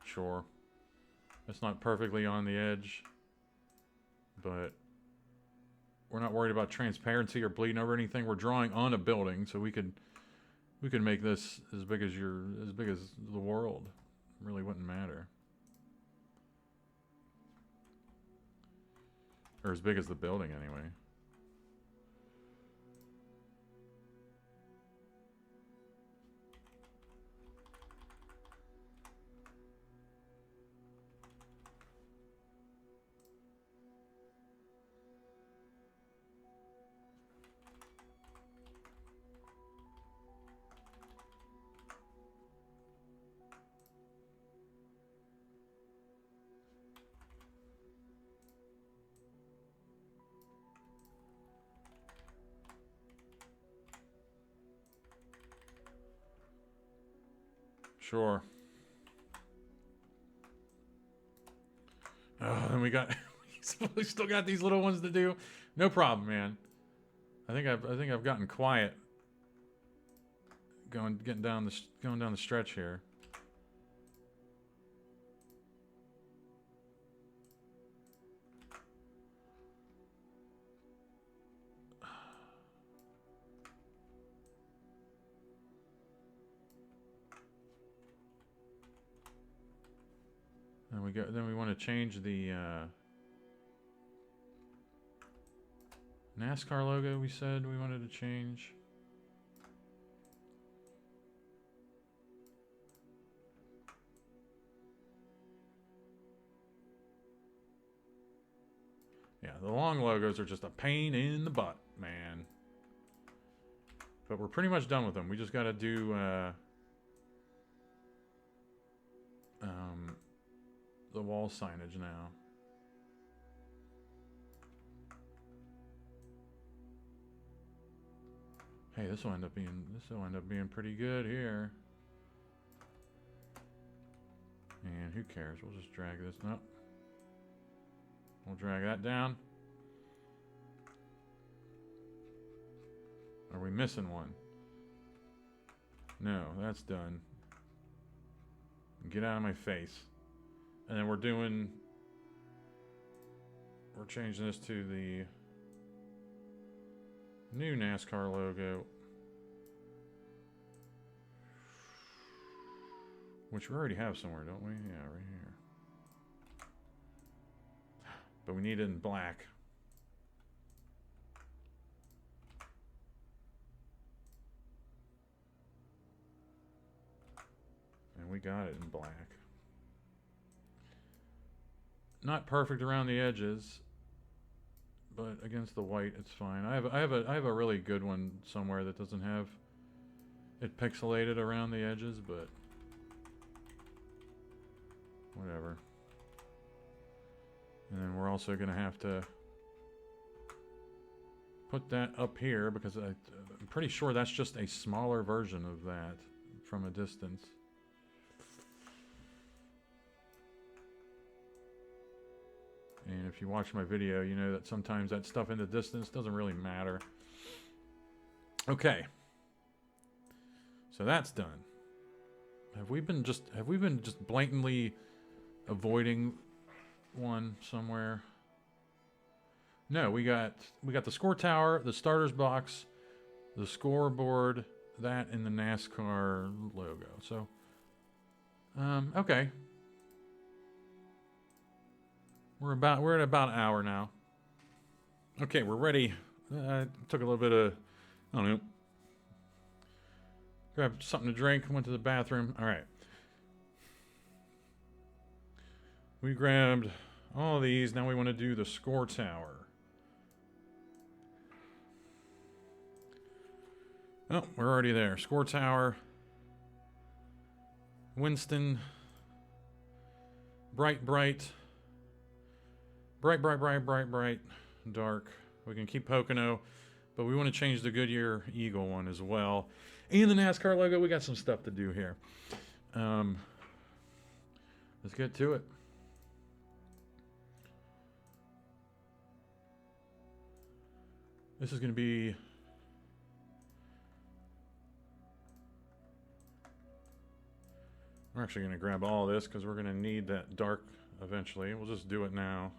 Sure. It's not perfectly on the edge, but we're not worried about transparency or bleeding over anything. We're drawing on a building, so we could make this as big as the world. It really wouldn't matter. Or as big as the building, anyway. Sure. Oh, and we still got these little ones to do. No problem, man. I think I've gotten quiet. Going down the stretch here. Then we want to change the NASCAR logo. We said we wanted to change. Yeah, the long logos are just a pain in the butt, man. But we're pretty much done with them. We just got to do the wall signage now. Hey, this will end up being pretty good here. And who cares? We'll just drag this up. We'll drag that down. Are we missing one? No, that's done. Get out of my face. And then we're changing this to the new NASCAR logo, which we already have somewhere, don't we? Yeah, right here. But we need it in black. And we got it in black. Not perfect around the edges, but against the white, it's fine. I have a really good one somewhere that doesn't have it pixelated around the edges, but whatever. And then we're also going to have to put that up here because I'm pretty sure that's just a smaller version of that from a distance. And if you watch my video, you know that sometimes that stuff in the distance doesn't really matter. Okay. So that's done. Have we been just blatantly avoiding one somewhere? No, we got the score tower, the starters box, the scoreboard, that, and the NASCAR logo. So okay. We're at about an hour now. Okay, we're ready. Took a little bit of, I don't know, Grabbed something to drink, went to the bathroom. All right. We grabbed all these. Now we want to do the score tower. Oh, we're already there. Score tower. Winston. Bright, bright. Bright, bright, bright, bright, bright. Dark. We can keep Pocono, but we want to change the Goodyear Eagle one as well. And the NASCAR logo. We got some stuff to do here. Let's get to it. This is going to be... We're actually going to grab all this because we're going to need that dark eventually. We'll just do it now.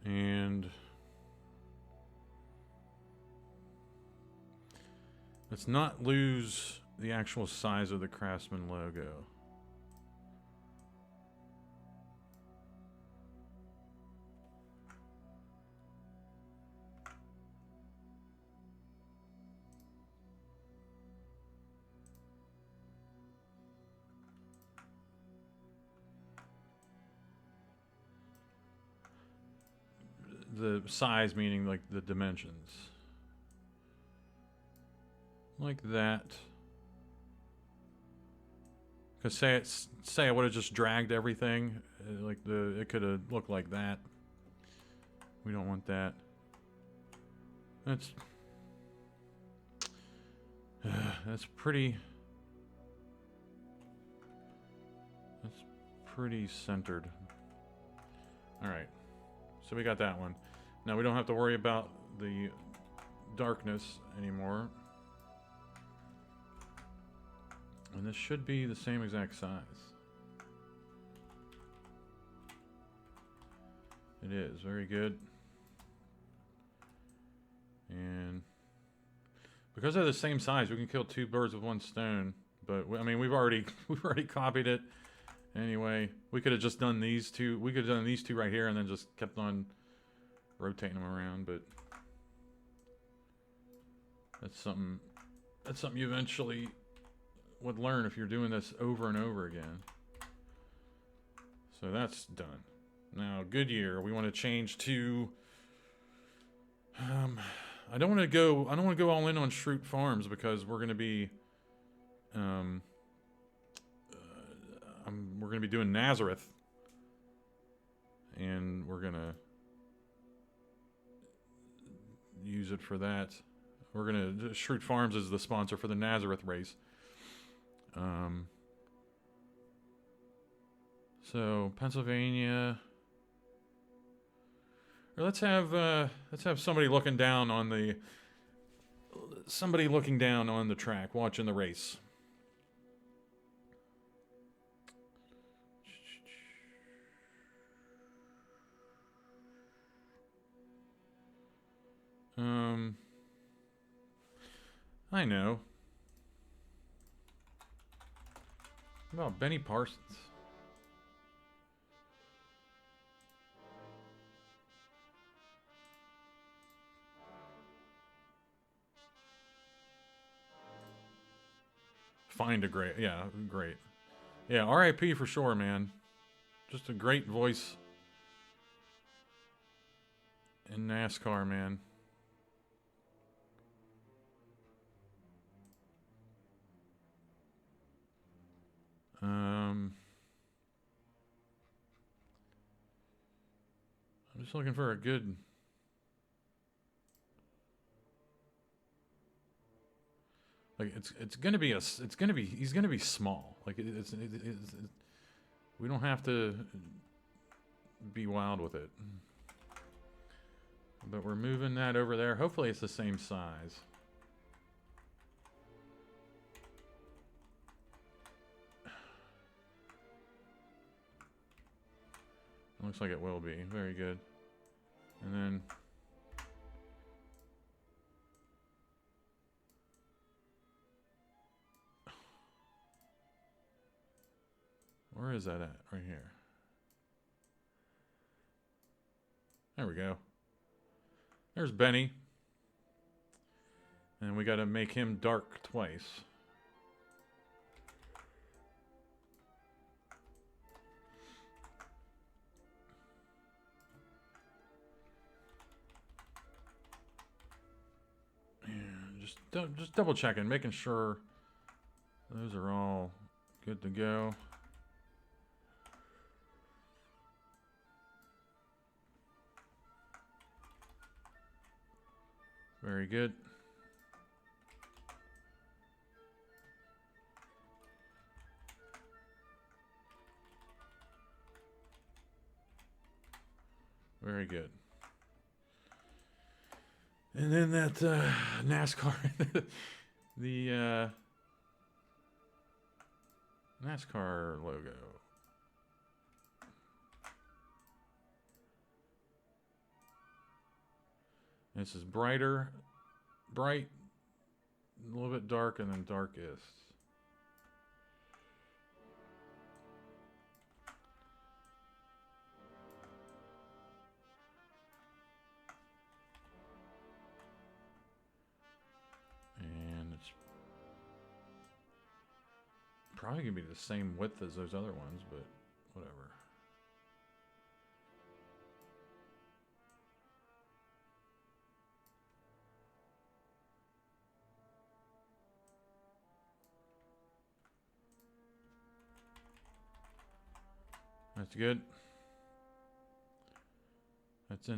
And let's not lose the actual size of the Craftsman logo. The size meaning like the dimensions. Like that. Because say I would have just dragged everything, like it could have looked like that. We don't want that. That's pretty. That's pretty centered. All right. So we got that one. Now we don't have to worry about the darkness anymore. And this should be the same exact size. It is, very good. And because they're the same size, we can kill two birds with one stone. But I mean, we've already copied it. Anyway, we could have just done these two. We could have done these two right here and then just kept on rotating them around, but that's something you eventually would learn if you're doing this over and over again. So that's done. Now Goodyear, we want to change to I don't want to go all in on Schrute Farms because we're going to be we're going to be doing Nazareth, and we're going to use it for that. We're going to... Schrute Farms is the sponsor for the Nazareth race. So, Pennsylvania... Or let's have somebody looking down on the... Somebody looking down on the track, watching the race. I know. What about Benny Parsons? Find a great, yeah, great. Yeah, RIP for sure, man. Just a great voice in NASCAR, man. I'm just looking for a good... Like it's gonna be he's gonna be small. Like it's we don't have to be wild with it. But we're moving that over there. Hopefully it's the same size. Looks like it will be. Very good. And then Where is that at? Right here. There we go. There's Benny. And we got to make him dark twice. And just double checking, making sure those are all good to go. Very good. Very good. And then that NASCAR, the NASCAR logo. This is bright, a little bit dark, and then darkest. And it's probably gonna be the same width as those other ones, but whatever. That's good. It's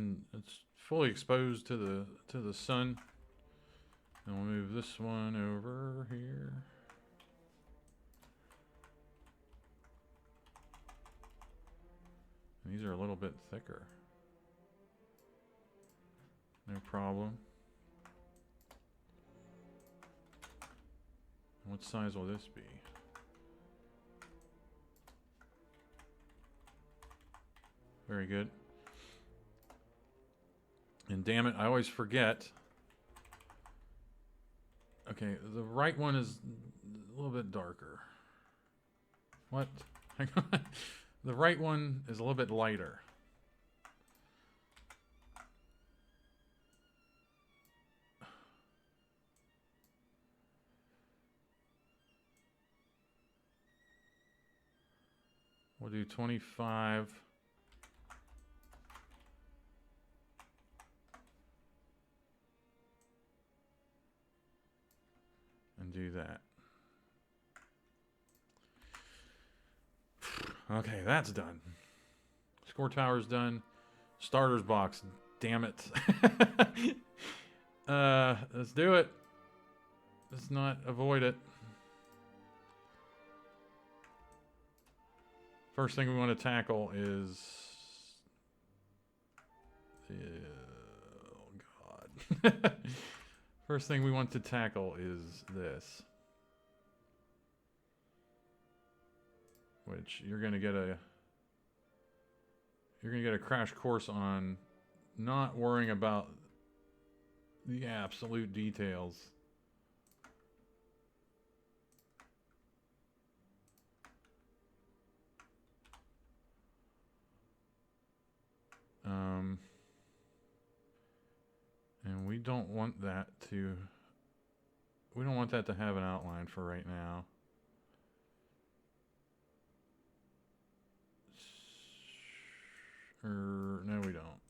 fully exposed to the sun. And we'll move this one over here. And these are a little bit thicker. No problem. What size will this be? Very good. And damn it, I always forget. Okay, the right one is a little bit darker. What? Hang on. The right one is a little bit lighter. We'll do 25. And do that. Okay, that's done. Score tower's done. Starter's box. Damn it. Let's do it. Let's not avoid it. First thing we want to tackle is... Oh, God. First thing we want to tackle is this. Which you're gonna get a crash course on not worrying about the absolute details. And we don't want that to have an outline for right now. No, we don't.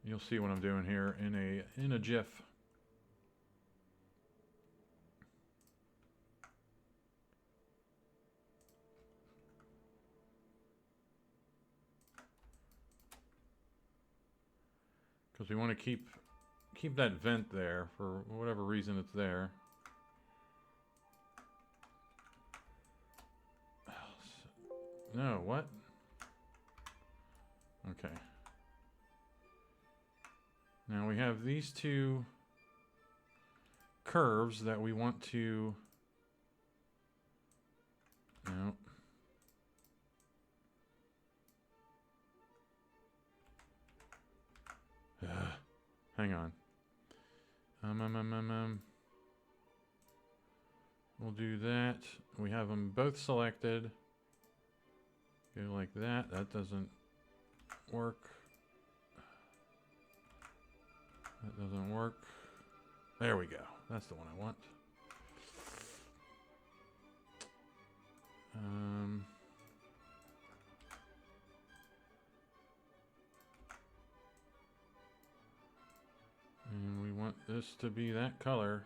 You'll see what I'm doing here in a GIF. Because we want to keep that vent there for whatever reason it's there. No, what? Okay. Now we have these two curves that we want to... No. Hang on. We'll do that. We have them both selected. Go like that. That doesn't work. That doesn't work. There we go. That's the one I want. And we want this to be that color.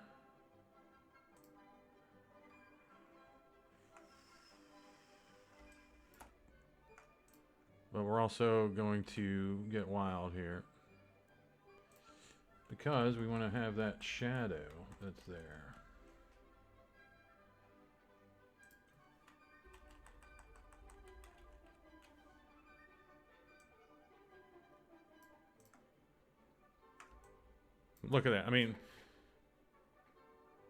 But we're also going to get wild here, because we want to have that shadow that's there. Look at that. I mean,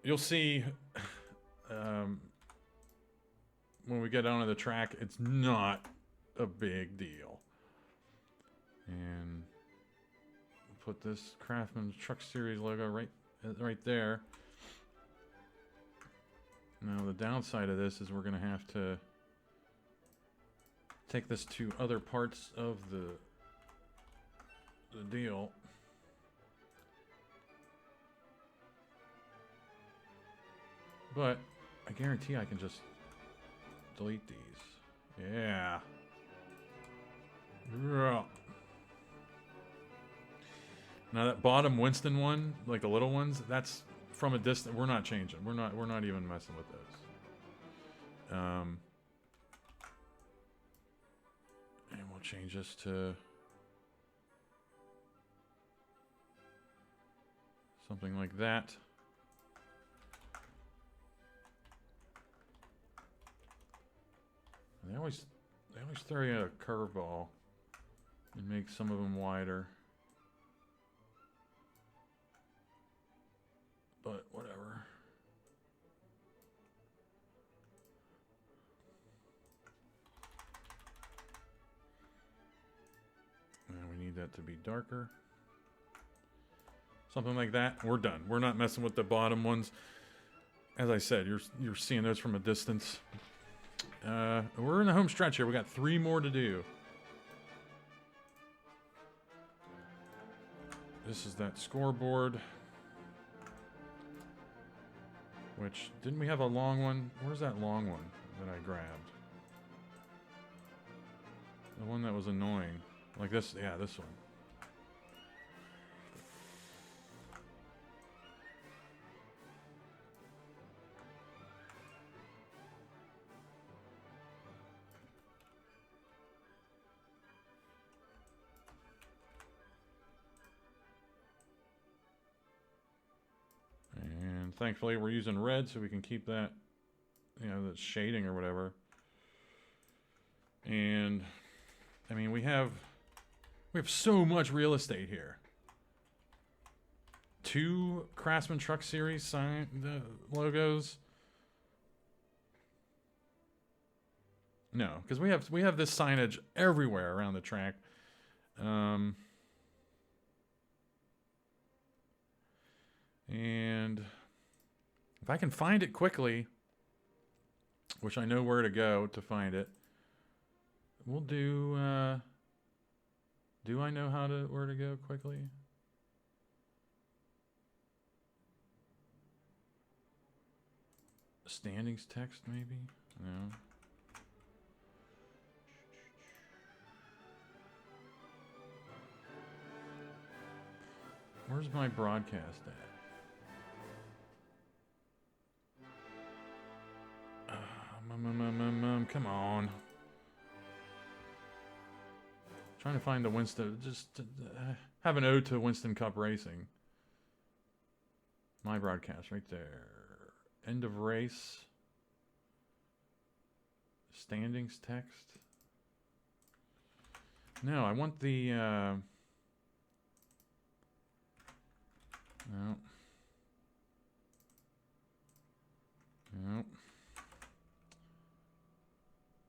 you'll see when we get onto the track, it's not a big deal. And put this Craftsman Truck Series logo right there. Now the downside of this is we're going to have to take this to other parts of the deal. But I guarantee I can just delete these. Yeah. Now that bottom Winston one, like the little ones, that's from a distance. We're not changing. We're not even messing with those. And we'll change this to something like that. They always throw you a curveball and make some of them wider. But whatever. And we need that to be darker. Something like that. We're done. We're not messing with the bottom ones. As I said, you're seeing those from a distance. We're in the home stretch here. We got 3 more to do. This is that scoreboard. Which, didn't we have a long one? Where's that long one that I grabbed? The one that was annoying. Like this, yeah, this one. Thankfully, we're using red so we can keep that, you know, that shading or whatever. And I mean, we have so much real estate here. 2 Craftsman Truck Series the logos. No, because we have this signage everywhere around the track. And if I can find it quickly, which I know where to go to find it, we'll do I know where to go quickly? Standings text, maybe? No. Where's my broadcast at? Come on. Trying to find the Winston. Just have an ode to Winston Cup Racing. My broadcast right there. End of race. Standings text. No, I want the... no. No.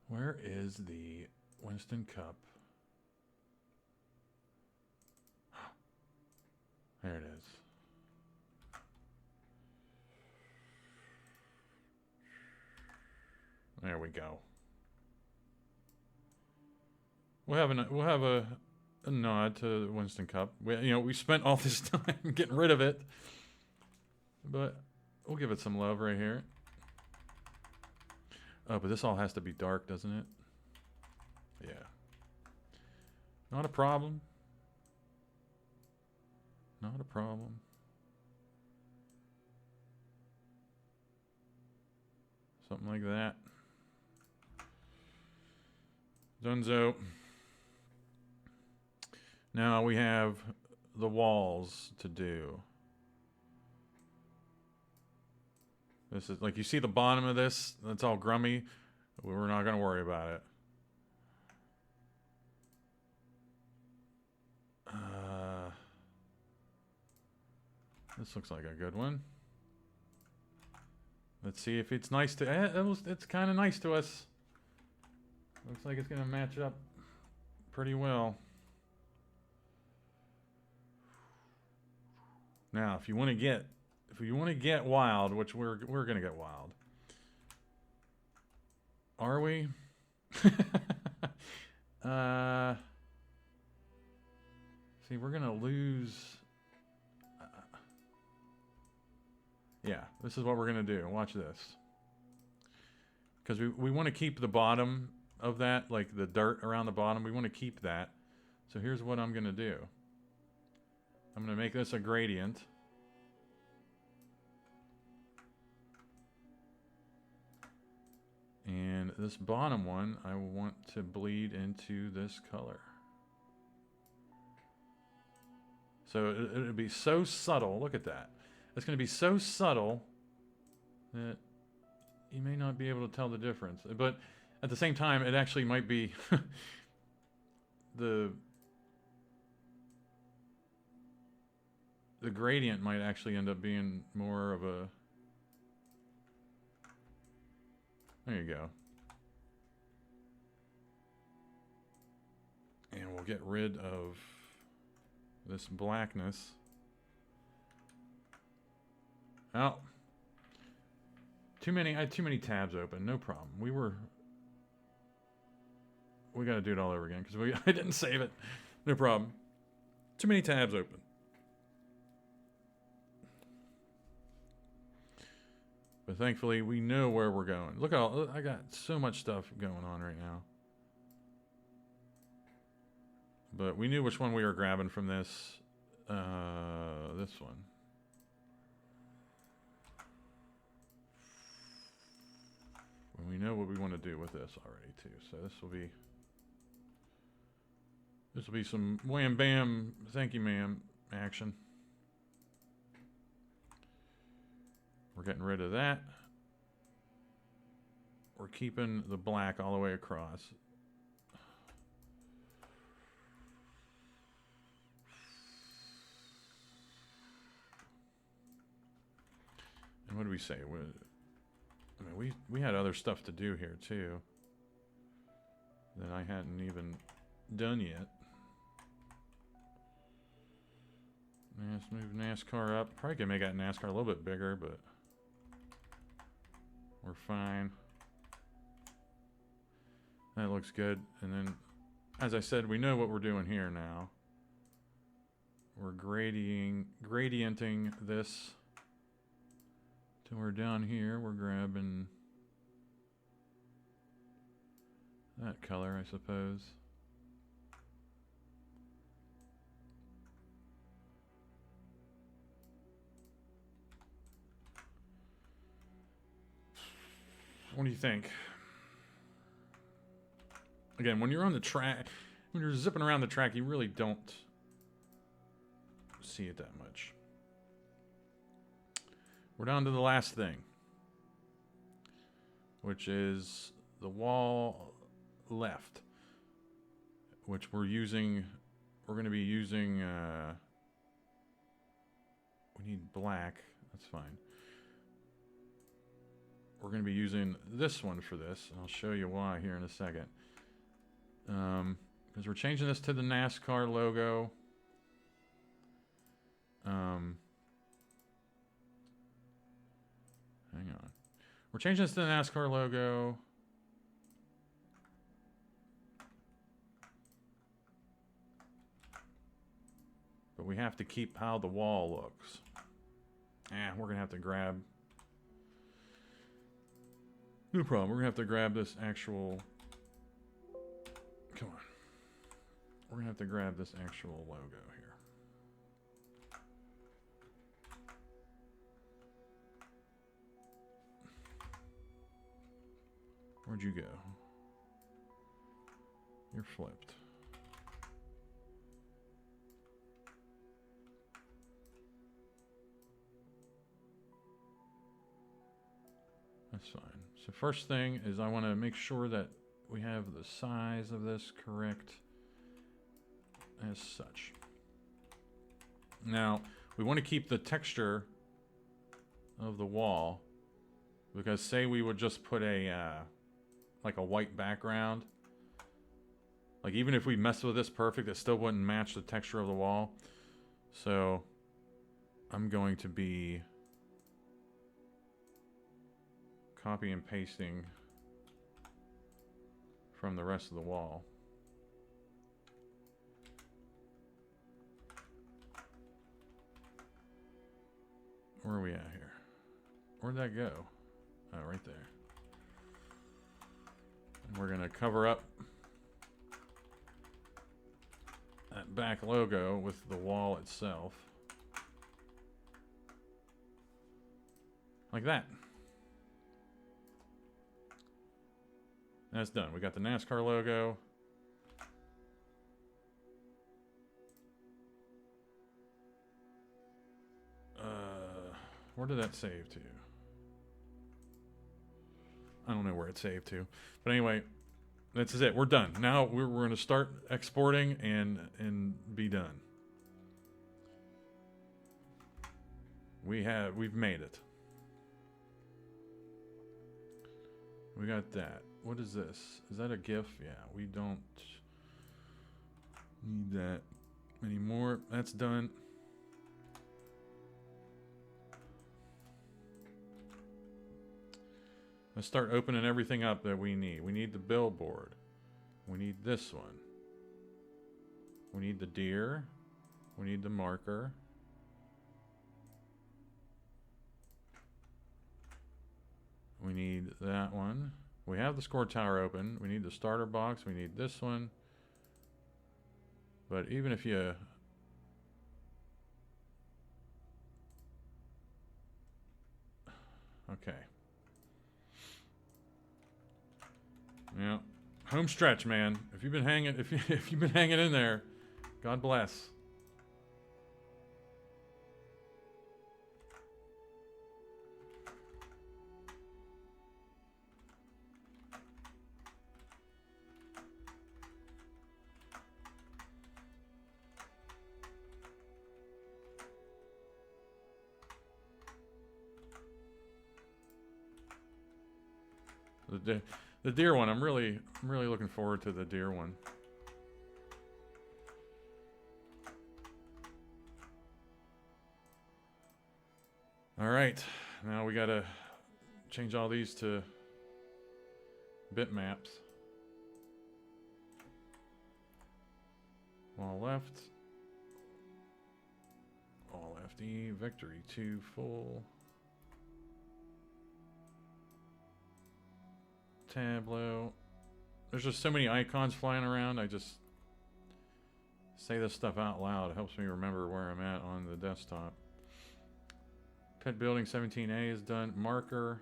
Where is the Winston Cup? There it is. There we go. We'll have a nod to the Winston Cup. We spent all this time getting rid of it, but we'll give it some love right here. Oh, but this all has to be dark, doesn't it? Yeah. Not a problem. Not a problem. Something like that. Dunzo. Now we have the walls to do. This is like, you see the bottom of this? That's all grummy. We're not going to worry about it. This looks like a good one. Let's see if it's nice to... it's kind of nice to us. Looks like it's going to match up pretty well. Now, if you want to get wild, which we're going to get wild. Are we? See, we're going to lose... yeah, this is what we're going to do. Watch this. Because we want to keep the bottom of that, like the dirt around the bottom. We want to keep that. So here's what I'm going to do. I'm going to make this a gradient. And this bottom one, I want to bleed into this color. So it'll be so subtle. Look at that. It's going to be so subtle that you may not be able to tell the difference. But at the same time, it actually might be the gradient might actually end up being more of a... There you go. And we'll get rid of this blackness. Oh. I had too many tabs open. No problem. We got to do it all over again because I didn't save it. No problem. Too many tabs open. But thankfully, we know where we're going. Look how I got so much stuff going on right now. But we knew which one we were grabbing from this. This one. And we know what we want to do with this already too. So this will be some wham bam, thank you ma'am action. We're getting rid of that. We're keeping the black all the way across. And what do we say? I mean, we had other stuff to do here too that I hadn't even done yet. Let's move NASCAR up. Probably can make that NASCAR a little bit bigger, but we're fine. That looks good. And then, as I said, we know what we're doing here now. We're gradienting this. So we're down here, we're grabbing that color, I suppose. What do you think? Again, when you're on the track, when you're zipping around the track, you really don't see it that much. We're down to the last thing, which is the wall left, which we're using. We're going to be using, we need black. That's fine. We're going to be using this one for this. And I'll show you why here in a second. Because we're changing this to the NASCAR logo. Hang on. We're changing this to the NASCAR logo. But we have to keep how the wall looks. We're going to have to grab... No problem. We're going to have to grab this actual... Come on. We're going to have to grab this actual logo here. Where'd you go? You're flipped. That's fine. So first thing is I want to make sure that we have the size of this correct as such. Now, we want to keep the texture of the wall, because say we would just put a like a white background, like even if we messed with this perfect, it still wouldn't match the texture of the wall. So I'm going to be copy and pasting from the rest of the wall. Where are we at here? Where'd that go? Oh, right there. And we're going to cover up that back logo with the wall itself. Like that. That's done. We got the NASCAR logo. Where did that save to? I don't know where it saved to. But anyway, that's it. We're done. Now we're going to start exporting and be done. We've made it. We got that. What is this? Is that a GIF? Yeah, we don't need that anymore. That's done. Let's start opening everything up that we need. We need the billboard. We need this one. We need the deer. We need the marker. We need that one. We have the score tower open. We need the starter box. We need this one. But even if you... Okay. Yeah. Home stretch, man. If you've been hanging, if you've been hanging in there, God bless. The deer one, I'm really looking forward to the deer one. All right, now we gotta change all these to bitmaps. Wall left. Wall left E, victory 2 full. Tableau. There's just so many icons flying around. I just say this stuff out loud. It helps me remember where I'm at on the desktop. Pet building 17A is done. Marker.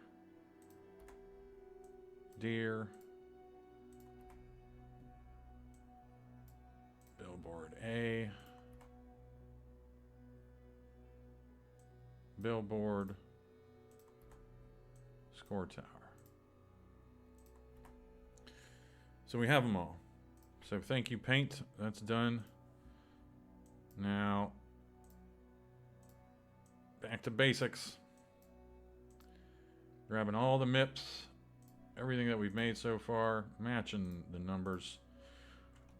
Deer. Billboard A. Billboard. Score tower. So we have them all. So thank you, Paint. That's done. Now, back to basics. Grabbing all the MIPs, everything that we've made so far, matching the numbers.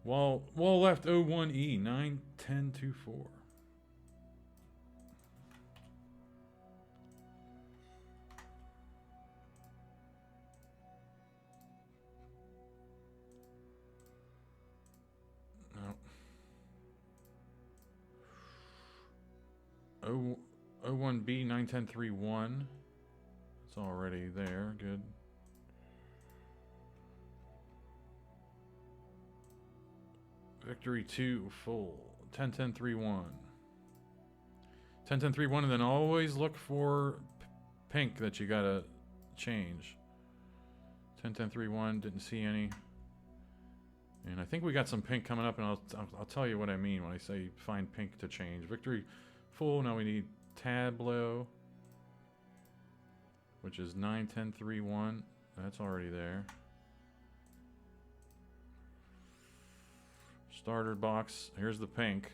Wall left 01E 91024. 01B 910331. It's already there. Good. Victory 2 full. 101031. 101031, and then always look for pink that you gotta change. 101031, didn't see any. And I think we got some pink coming up, and I'll tell you what I mean when I say find pink to change. Victory full. Now we need tableau, which is 91031. That's already there. Starter box. Here's the pink.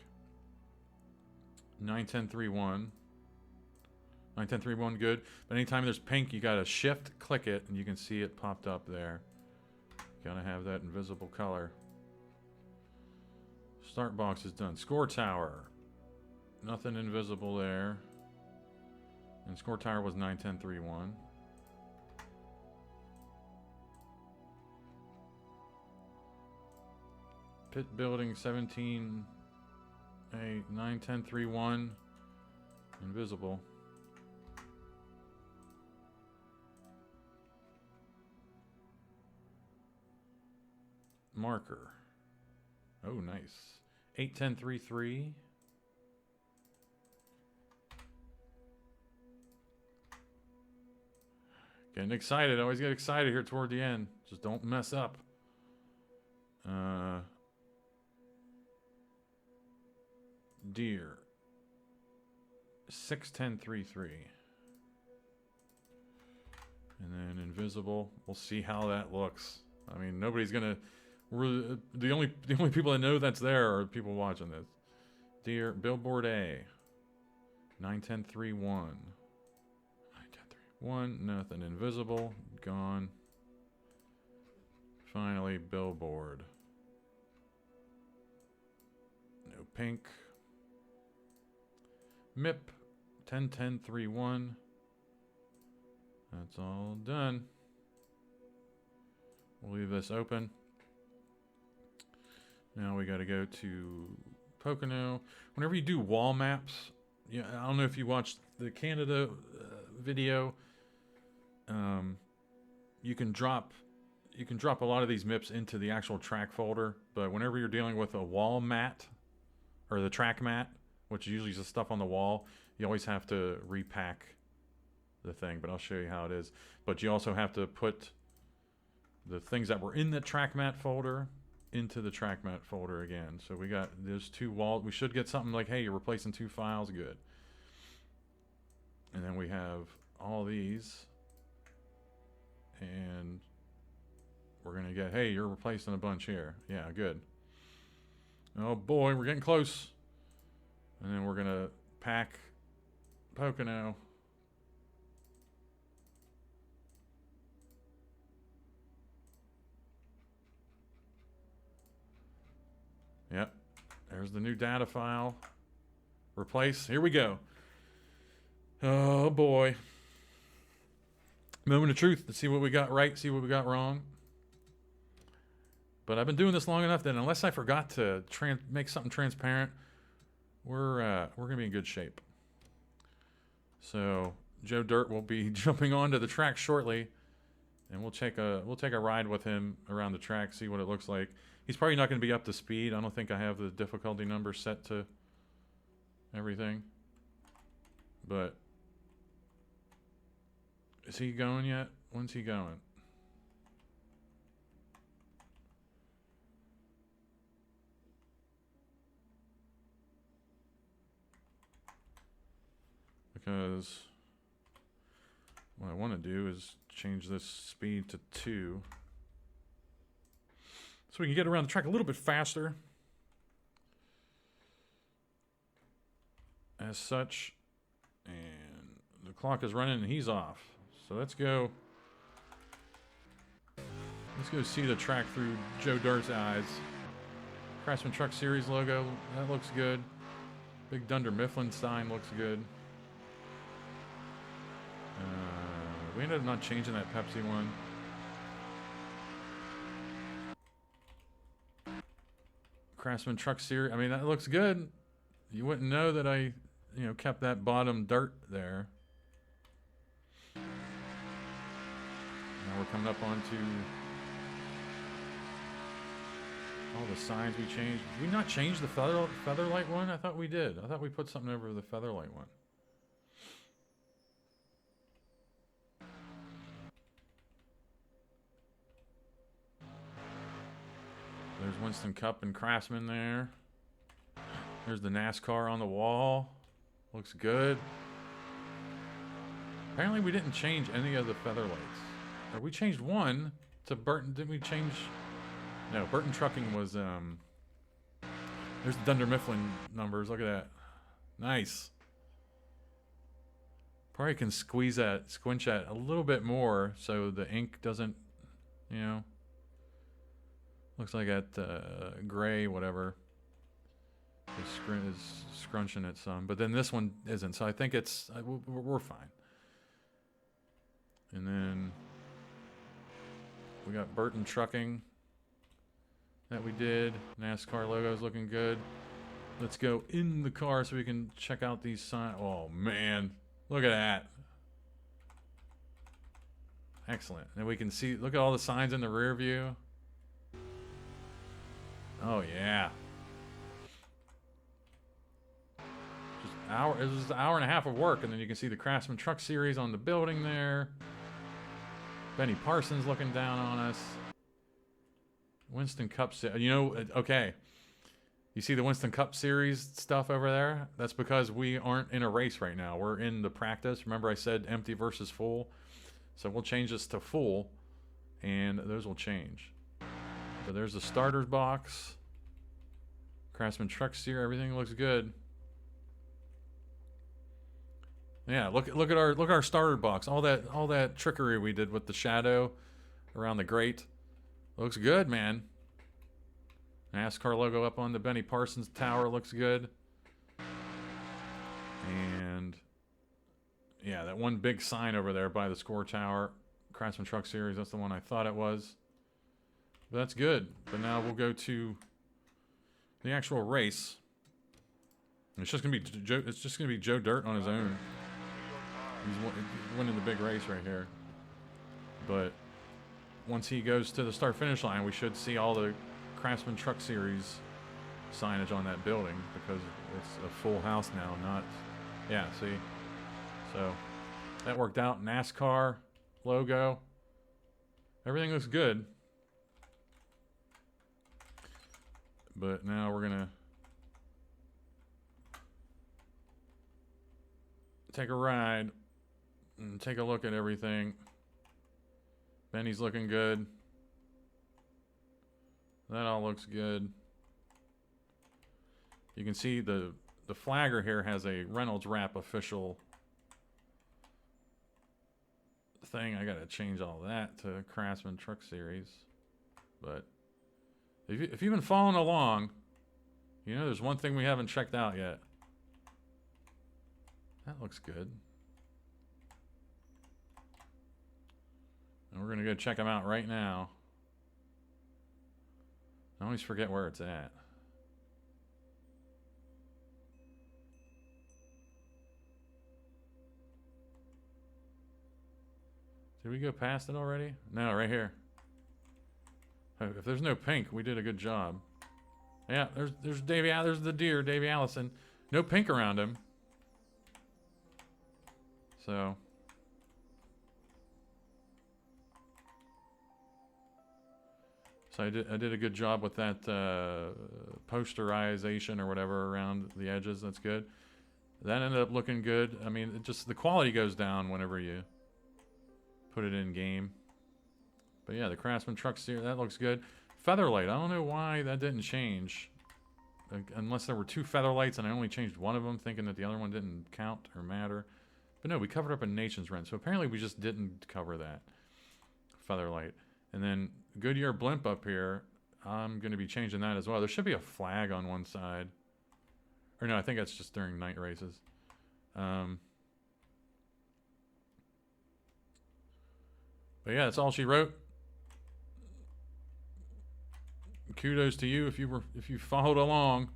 91031. 91031, good. But anytime there's pink, you gotta shift click it, and you can see it popped up there. Gotta have that invisible color. Start box is done. Score tower. Nothing invisible there. And score tower was 91031. Pit building 17. 91031. Invisible. Marker. Oh, nice. 81033. Getting excited. I always get excited here toward the end. Just don't mess up. Deer. 61033. And then invisible. We'll see how that looks. I mean, nobody's gonna. The only people that know that's there are people watching this. Deer. Billboard A. 91031. 91031. Nothing invisible. Gone. Finally, billboard. No pink. MIP 101031. That's all done. We'll leave this open. Now we got to go to Pocono. Whenever you do wall maps, yeah, I don't know if you watched the Canada video. You can drop a lot of these MIPs into the actual track folder, but whenever you're dealing with a wall mat or the track mat, which usually is the stuff on the wall, you always have to repack the thing, but I'll show you how it is. But you also have to put the things that were in the track mat folder into the track mat folder again. So we got those two walls. We should get something like, hey, you're replacing two files, good. And then we have all these, and we're gonna get, hey, you're replacing a bunch here. Yeah, good. Oh boy, we're getting close. And then we're gonna pack Pocono. Yep. There's the new data file. Replace. Here we go. Oh boy. Moment of truth to see what we got right, see what we got wrong. But I've been doing this long enough that unless I forgot to make something transparent, we're gonna be in good shape. So Joe Dirt will be jumping onto the track shortly, and we'll take a ride with him around the track, see what it looks like. He's probably not going to be up to speed. I don't think I have the difficulty number set to everything. But is he going yet? When's he going? Because what I want to do is change this speed to 2. So we can get around the track a little bit faster. As such. And the clock is running and he's off. So let's go. Let's go see the track through Joe Dirt's eyes. Craftsman Truck Series logo. That looks good. Big Dunder Mifflin sign looks good. We ended up not changing that Pepsi one. Craftsman Truck Series. I mean, that looks good. You wouldn't know that I you know, kept that bottom dirt there. Now we're coming up onto all the signs we changed. Did we not change the featherlight one? I thought we did. I thought we put something over the featherlight one. There's Winston Cup and Craftsman there. There's the NASCAR on the wall. Looks good. Apparently we didn't change any of the featherlights. Or we changed one to Burton. Didn't we change? No, Burton Trucking was, there's the Dunder Mifflin numbers. Look at that. Nice. Probably can squinch that a little bit more so the ink doesn't, you know. Looks like that gray, whatever, is scrunching it some. But then this one isn't. So I think it's, we're fine. And then we got Burton Trucking that we did. NASCAR logo's looking good. Let's go in the car so we can check out these signs. Oh, man. Look at that. Excellent. And we can see, look at all the signs in the rear view. Oh, yeah. It was an hour and a half of work, and then you can see the Craftsman Truck Series on the building there. Benny Parsons looking down on us. Winston Cup, you know, okay. You see the Winston Cup Series stuff over there? That's because we aren't in a race right now. We're in the practice. Remember I said empty versus full? So we'll change this to full, and those will change. So there's the starters box. Craftsman Truck Series, everything looks good. Yeah, look at our starter box. All that trickery we did with the shadow around the grate. Looks good, man. NASCAR logo up on the Benny Parsons tower looks good. And yeah, that one big sign over there by the score tower, Craftsman Truck Series, that's the one I thought it was. But that's good. But now we'll go to the actual race. It's just gonna be Joe Dirt on his own. He's winning the big race right here. But once he goes to the start-finish line, we should see all the Craftsman Truck Series signage on that building because it's a full house now, not... Yeah, see? So, that worked out. NASCAR logo. Everything looks good. But now we're gonna take a ride and take a look at everything. Benny's looking good. That all looks good. You can see the flagger here has a Reynolds Wrap official thing. I gotta change all that to Craftsman Truck Series. But if you've been following along, you know there's one thing we haven't checked out yet. That looks good. And we're gonna go check them out right now. I always forget where it's at. Did we go past it already? No, right here. If there's no pink, we did a good job. Yeah, there's Davey. There's the deer, Davey Allison. No pink around him. So I did a good job with that posterization or whatever around the edges. That's good. That ended up looking good. I mean, the quality goes down whenever you put it in game. But yeah, the Craftsman Truck Series, that looks good. Featherlight, I don't know why that didn't change. Unless there were two featherlights and I only changed one of them, thinking that the other one didn't count or matter. But no, we covered up a Nation's Rent. So apparently we just didn't cover that featherlight. And then Goodyear blimp up here, I'm going to be changing that as well. There should be a flag on one side. Or no, I think that's just during night races. But yeah, that's all she wrote. Kudos to you if you followed along.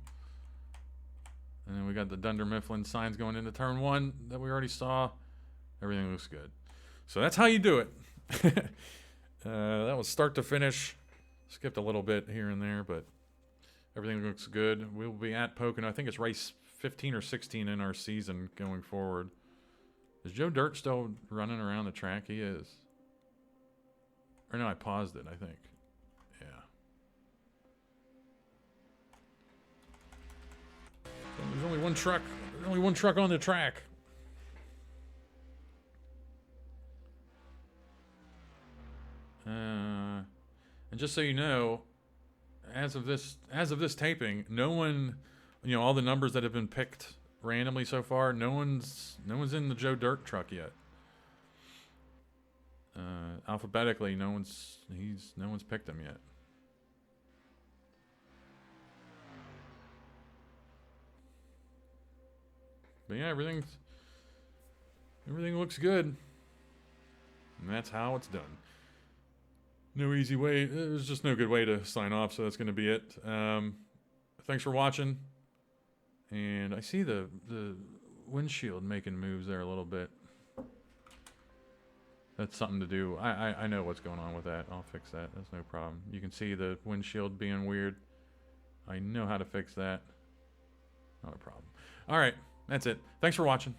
And then we got the Dunder Mifflin signs going into turn 1 that we already saw. Everything looks good. So that's how you do it. That was start to finish. Skipped a little bit here and there, but everything looks good. We'll be at Pocono. I think it's race 15 or 16 in our season going forward. Is Joe Dirt still running around the track? He is. Or no, I paused it, I think. Yeah. So there's only one truck. There's only one truck on the track. And just so you know, as of this taping, no one, you know, all the numbers that have been picked randomly so far, no one's in the Joe Dirt truck yet. Alphabetically, no one's picked them yet. But yeah, everything looks good. And that's how it's done. No easy way. There's just no good way to sign off, so that's going to be it. Thanks for watching. And I see the windshield making moves there a little bit. That's something to do. I know what's going on with that. I'll fix that. That's no problem. You can see the windshield being weird. I know how to fix that. Not a problem. All right. That's it. Thanks for watching.